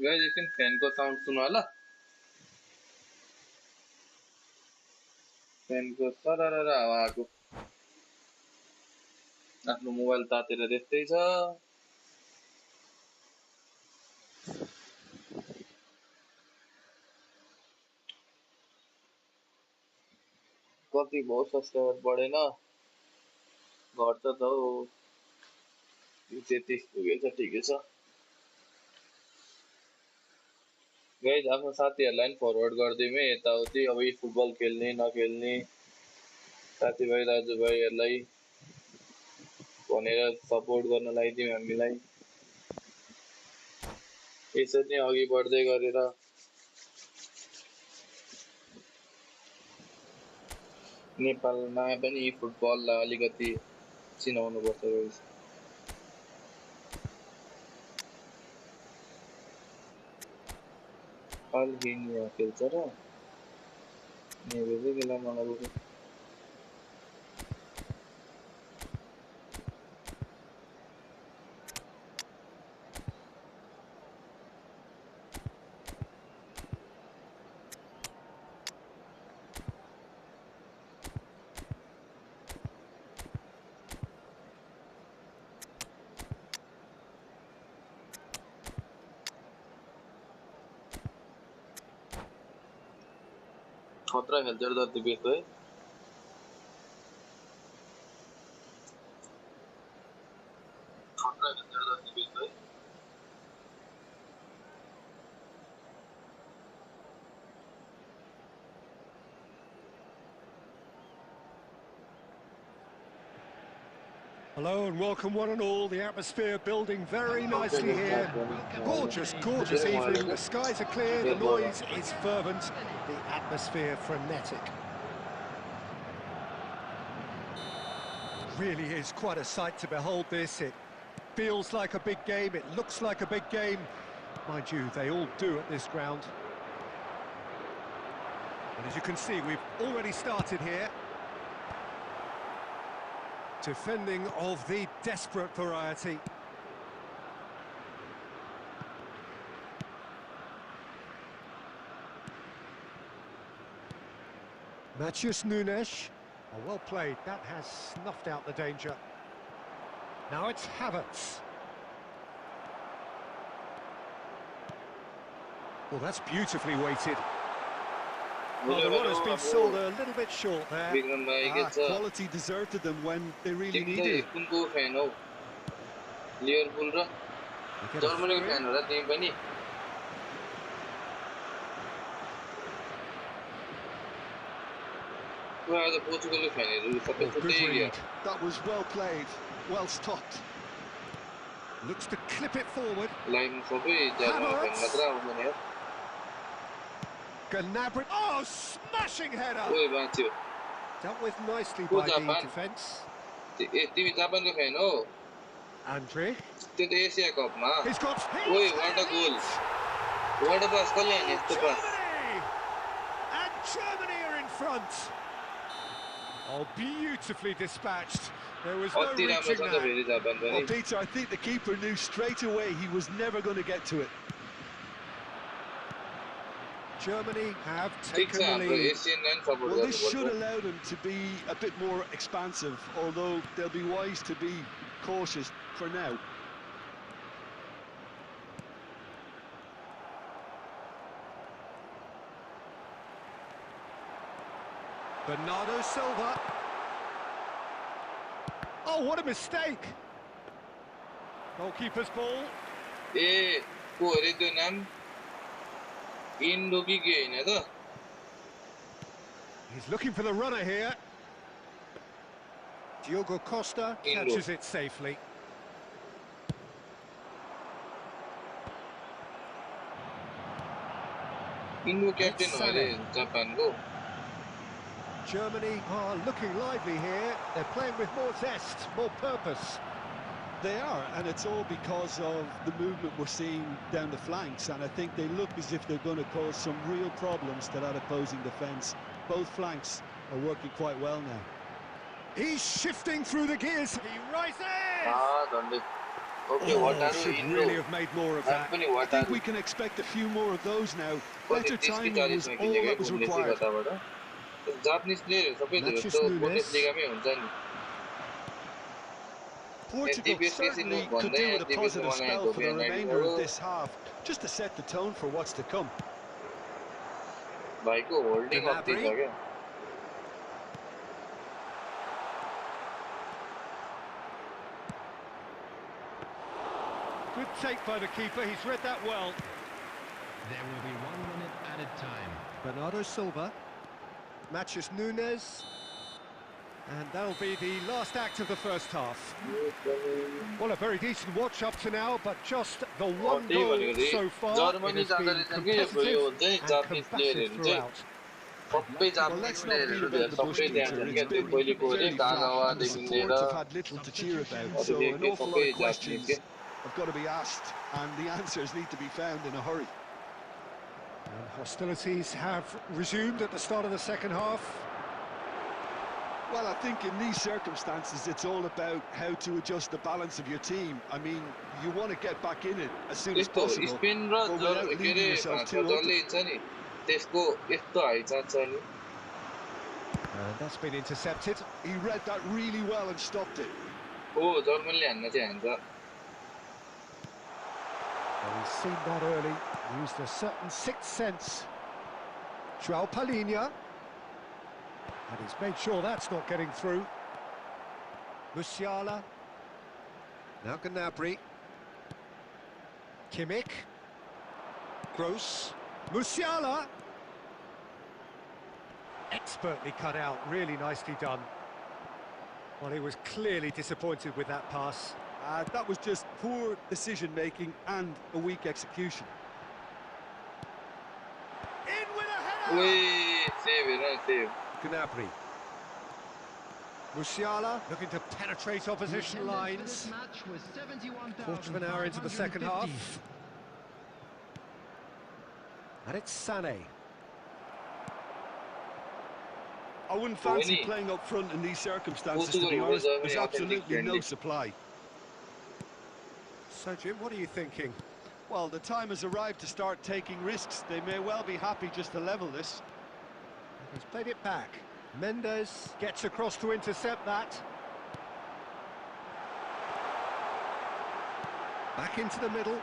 guys एकछिन फ्यानको sound सुन्नु होला फ्यानको सररर हावा आएको आफ्नो mobile तातेर त्यस्तै छ कति भयो सब्स्क्राइबर बढेन घट्छ त हो 33 पुगेछ ठिकै छ गाइस आफ्नो साथीहरुलाई पनि फरवर्ड गर्दिम है यताउति अब यी फुटबल खेल्ने नखेल्ने साथीभाइ दाजुभाइहरुलाई भनेर सपोर्ट गर्न लगाइदिउँ हामीलाई यसरी नै अघि बढ्दै गरेर नेपालमा पनि फुटबललाई अलिकति चिनाउनु पर्छ गाइस अल्बेनिया खेल्छ र नेभेले गेला मलाई खतरा खेल्छ र जति बेस है खतरा खेल्छ र जति बेस है Hello and welcome one and all. The atmosphere building very nicely here. Gorgeous, gorgeous evening. The skies are clear, the noise is fervent, the atmosphere frenetic. Really is quite a sight to behold this. It feels like a big game, it looks like a big game. Mind you, they all do at this ground. And as you can see, we've already started here. Defending of the desperate variety. Matheus Nunes. Oh, well played. That has snuffed out the danger. Now it's Havertz. Well, that's beautifully weighted. Well, the runner's been sold a little bit short there. Quality deserted them when they really needed it. कुनको fan हो Liverpool र जर्मनीको fan हो र तिमी पनि आज पोर्चुगलको फ्यानहरु सबै छुट्टै गयो That was well played, well stopped. Looks to clip it forward. लाइनमा सबै जर्मनी फ्यान मात्र आउँदैन यार Gnabry. Oh, smashing header! ओइ बाँच्यो Dealt with nicely by the defence. तिमी जापानको फ्यान हो Andre. त्यो त एसिया कपमा He's got. ओइ वाट अ गोल वाट अ पास कसले हाने यस्तो पास And Germany are in front. Oh, beautifully dispatched. There was no अति राम्रो reaching छ त फेरि that. जापान Well, पनि Peter, I think the keeper knew straight away he was never going to get to it. Germany have ठिक taken छ the हाम्रो lead. Asian line support Well, this should गर्नुपर्छ allow them to be a bit more expansive, although they'll be wise to be cautious for now. Bernardo Silva. Oh, what a mistake! Goalkeeper's ball. ए को अरे त्यो नाम Indo कि के हैन त He's looking for the runner here. Diogo Costa catches it safely. Indo captain हो अरे जापानको Germany are looking lively here. They're playing with more zest, more purpose. They are, and it's all because of the movement we're seeing down the flanks, and I think they look as if they're going to cause some real problems to that opposing defence. Both flanks are working quite well now. He's shifting through the gears. He rises! Ah, झन्डै Okay, Oh, Wataru should Indo. really have made more of That's that. पनि I think Wataru. we can expect a few more of those now. कति Better 30 कि timing 40 was मा all किनेको है that was बुन्डेस required. लिगाबाट Japanese प्लेयरहरु सबै Matheus जस्तो बुन्डेस Nunes. लिगामै हुन्छ नि Portugal डिपिएसकेसी certainly could भन्दै do with a डिपिएसले positive मलाई spell for the धोबियान remainder आइडियाहरू of this half, just to set the tone for what's to come. भाइको होल्डिङ अति छ Gnabry. क्या Good take by the keeper, he's read that well. There will be 1 minute added time. Bernardo Silva. Matheus Nunes. And that'll be the last act of the first half. Well, a very decent watch up to now, but just the one त्यही goal भनेको so चाहिँ far. It Germany has जाँदो been रहेछन् कि यो competitive हुन्छ नि and Japanese combative प्लेयरहरू चाहिँ throughout. सबै Well, Japanese let's not beat प्लेयरहरू about धेरै the bush, सबै त्यहाँ Peter. छन् It's क्या त्यो been पहिलेको very flat, and the कागावादेखि लिएर supports have had little to cheer about. So an अरूदेखि awful lot सबै of जापानिज के questions have got to be asked, and the answers need to be found in a hurry. And hostilities have resumed at the start of the second half. Well, I think in these circumstances, it's all about how to adjust the balance of your team. I mean, you want to get back in it as soon as यस्तो possible, Spain र but without के leaving अरे yourself फ्रान्समा too open. जसले छ नि त्यसको यस्तो हाइचान्स छ नि And that's been intercepted. He read that really well and stopped it. हो जर्मनीले हान्न चाहिँ हान्छ Well, he's seen that early, used a certain sixth sense. João Palhinha. And he's made sure that's not getting through. Musiala. Now Gnabry. Kimmich. Gross. Musiala. Expertly cut out, really nicely done. Well, he was clearly disappointed with that pass. That was just poor decision-making and a weak execution. In with a header! ओए save hair save Gnabry. Musiala looking to penetrate opposition The attendance for lines. this match was Quarter of an hour into the second 71,550. half. And it's Sané. I wouldn't fancy Winnie. playing up front in these circumstances, to be Portugal honest. was a There's very authentic absolutely no friendly. supply. So, Jim, what are you thinking? Well, the time has arrived to start taking risks. They may well be happy just to level this. He's played it back. Mendes gets across to intercept that. Back into the middle.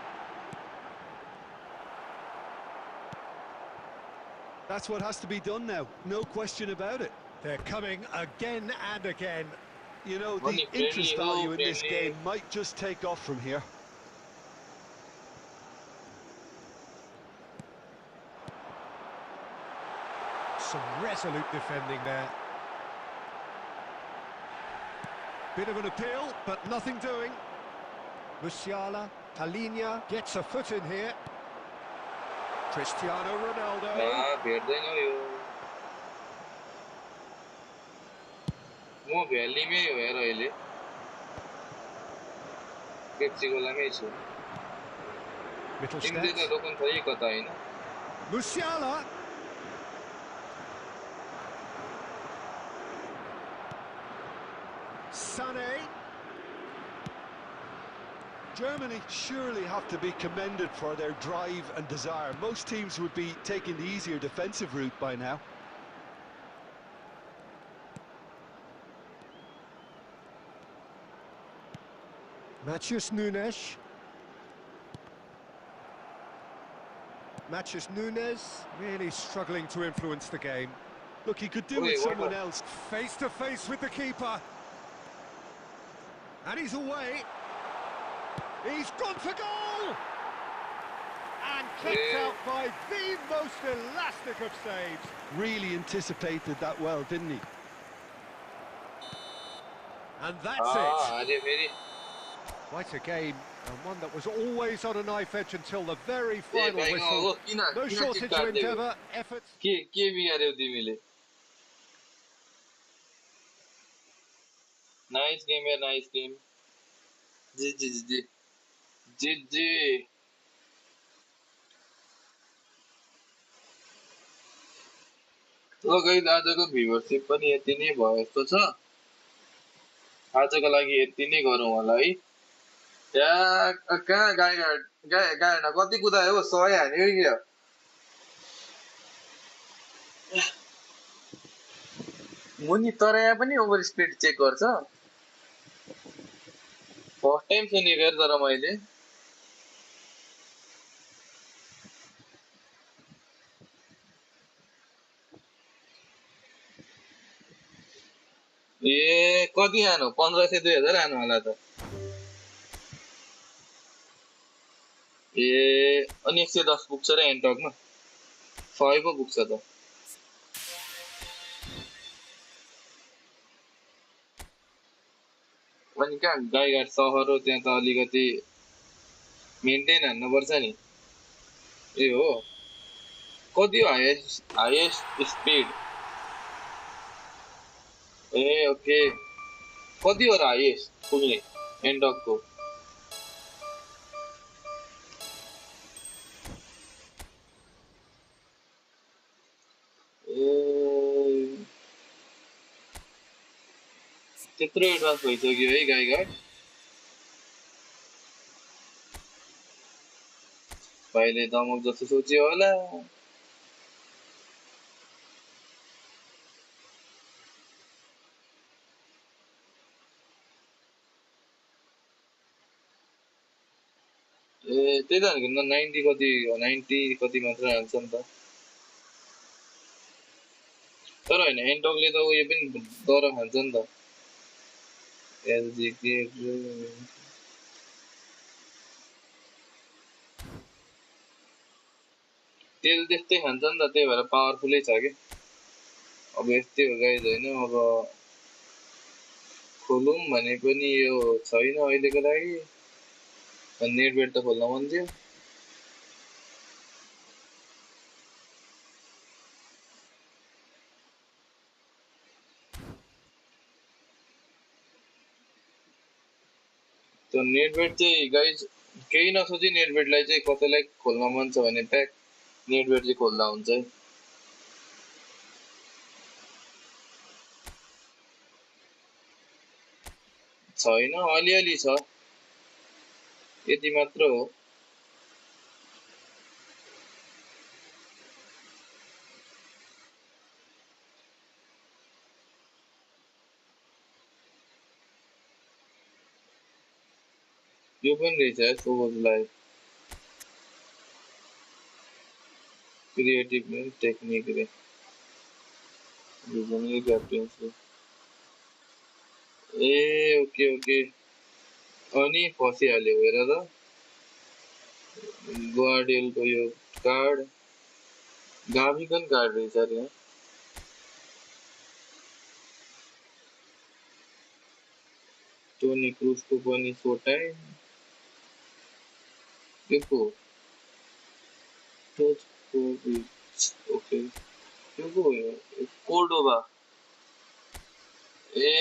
That's what has to be done now, no question about it. They're coming again and again. You know, the Money friendly, interest value in this friendly. game might just take off from here. Some resolute defending there. Bit of an appeal, but nothing doing. Musiala, Palhinha gets a foot in here. Cristiano Ronaldo. भेट्दैन यो म भ्यालीमै हो हेर अहिले पेप्सीकोलामै छु तिमीले त Mittelstädt. रोकन छ कि कता होइन Musiala. Sané. Germany surely have to be commended for their drive and desire. Most teams would be taking the easier defensive route by now. Matheus Nunes. Matheus Nunes really struggling to influence the game. Look, he could do Wait, with what someone the- else. Face to face with the keeper. And he's away. He's gone for goal! And kicked Yeah. out by the most elastic of saves. Really anticipated that well, didn't he? And that's हारे फेरि it. Quite a game, and one that was always on a knife edge until the very A final भाइ whistle. हो किन No किन shortage of चिप्कार्दै हो endeavour, effort. के बिगार्यौ तिमीले nice game यार नाइस गेम जी जी जी जी जी जी ल गाइस आजको भ्युअरशिप पनि यति नै भयो जस्तो छ आजको लागि यति नै गरौँ होला है त्यहाँ कहाँ गाडी कति कुदायो 100 हान्यो कि क्या मुनि तर यहाँ पनि ओभर स्पिड चेक गर्छ फर्स्ट टाइम सुनेको यार तर मैले ए कति हानु 1500 2000 हानु होला त ए अनि 110 पुग्छ र एन्टकमा 100 पो पुग्छ त अनि कहाँ गाईघाट सहर हो त्यहाँ त अलिकति मेन्टेन हान्नुपर्छ नि ए हो कति हो हाइएस्ट स्पिड ए ओके कति हो र हाइएस्ट पुग्ने एन्टकको ए त्यत्रो एडभान्स भइसक्यो है गाईघाट भाइले दमक जस्तो सोच्यो होला ए त्यही त भनेको 90 कति 90 कति मात्र हान्छ नि त तर होइन एन्टकले त उयो पनि दर खान्छ नि त एलजी के तेल त्यस्तै खान्छ नि त त्यही भएर पावरफुलै छ कि अब यस्तै हो गाइज होइन अब खोलौँ भने पनि यो छैन अहिलेको लागि नेट बेट त खोल्न मन थियो त्यो नेट बेट चाहिँ गाइज केही नसोची नेट बेटलाई चाहिँ कसैलाई खोल्न मन छ भने प्याक नेट बेट चाहिँ खोल्दा हुन्छ है छैन अलिअलि छ यति मात्र हो यो पनि रहेछ सोजलाई क्रिएटिभ टेक्निक रे रिजनल क्याप्टेन्सी ए ओके ओके अनि फसिहाल्यो हेर त गार्डियलको यो कार्ड गाभिकन कार्ड रहेछ अरे टोनी क्रुजको पनि सो टाइम के को ओके के को कोर्डोबा ए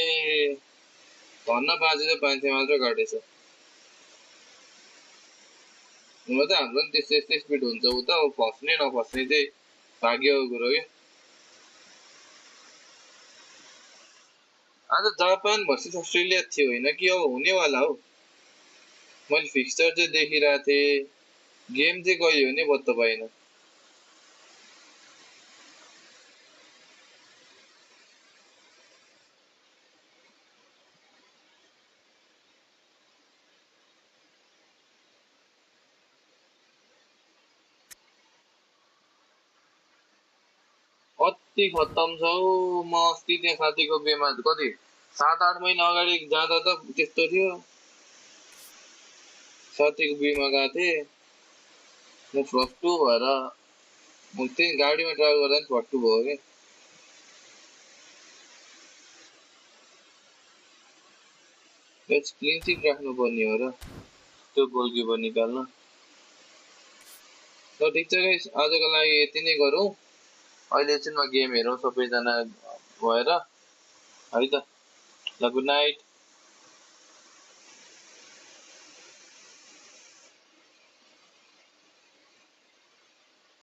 भन्न बाँचे त मान्छे मात्र काटेछ हुन त हाम्रो पनि त्यस्तै यस्तै स्पिड हुन्छ उता फस्ने नफस्ने चाहिँ भाग्यको कुरो के आज जापान भर्सेस अस्ट्रेलिया थियो होइन कि अब हुनेवाला हो मैले फिक्सचर चाहिँ देखिरहेको थिएँ गेम चाहिँ कहिले हुने पत्तो पाइन अति खत्तम छ हौ म अस्ति त्यहाँ साथीको बिहेमा कति 7-8 महिना अगाडि जाँदा त त्यस्तो थियो साथीको बिहेमा गएको थिएँ म फ्रस्टु भएर म त्यही गाडीमा ट्राभल गर्दा पनि फ्रस्टु भयो कि क्लिन सिट राख्नु पर्ने हो र त्यो गोलकिपर निकाल्न ल ठिक छ गाइस आजको लागि यति नै गरौँ अहिले एकछिनमा गेम हेरौँ सबैजना भएर है त ल गुड नाइट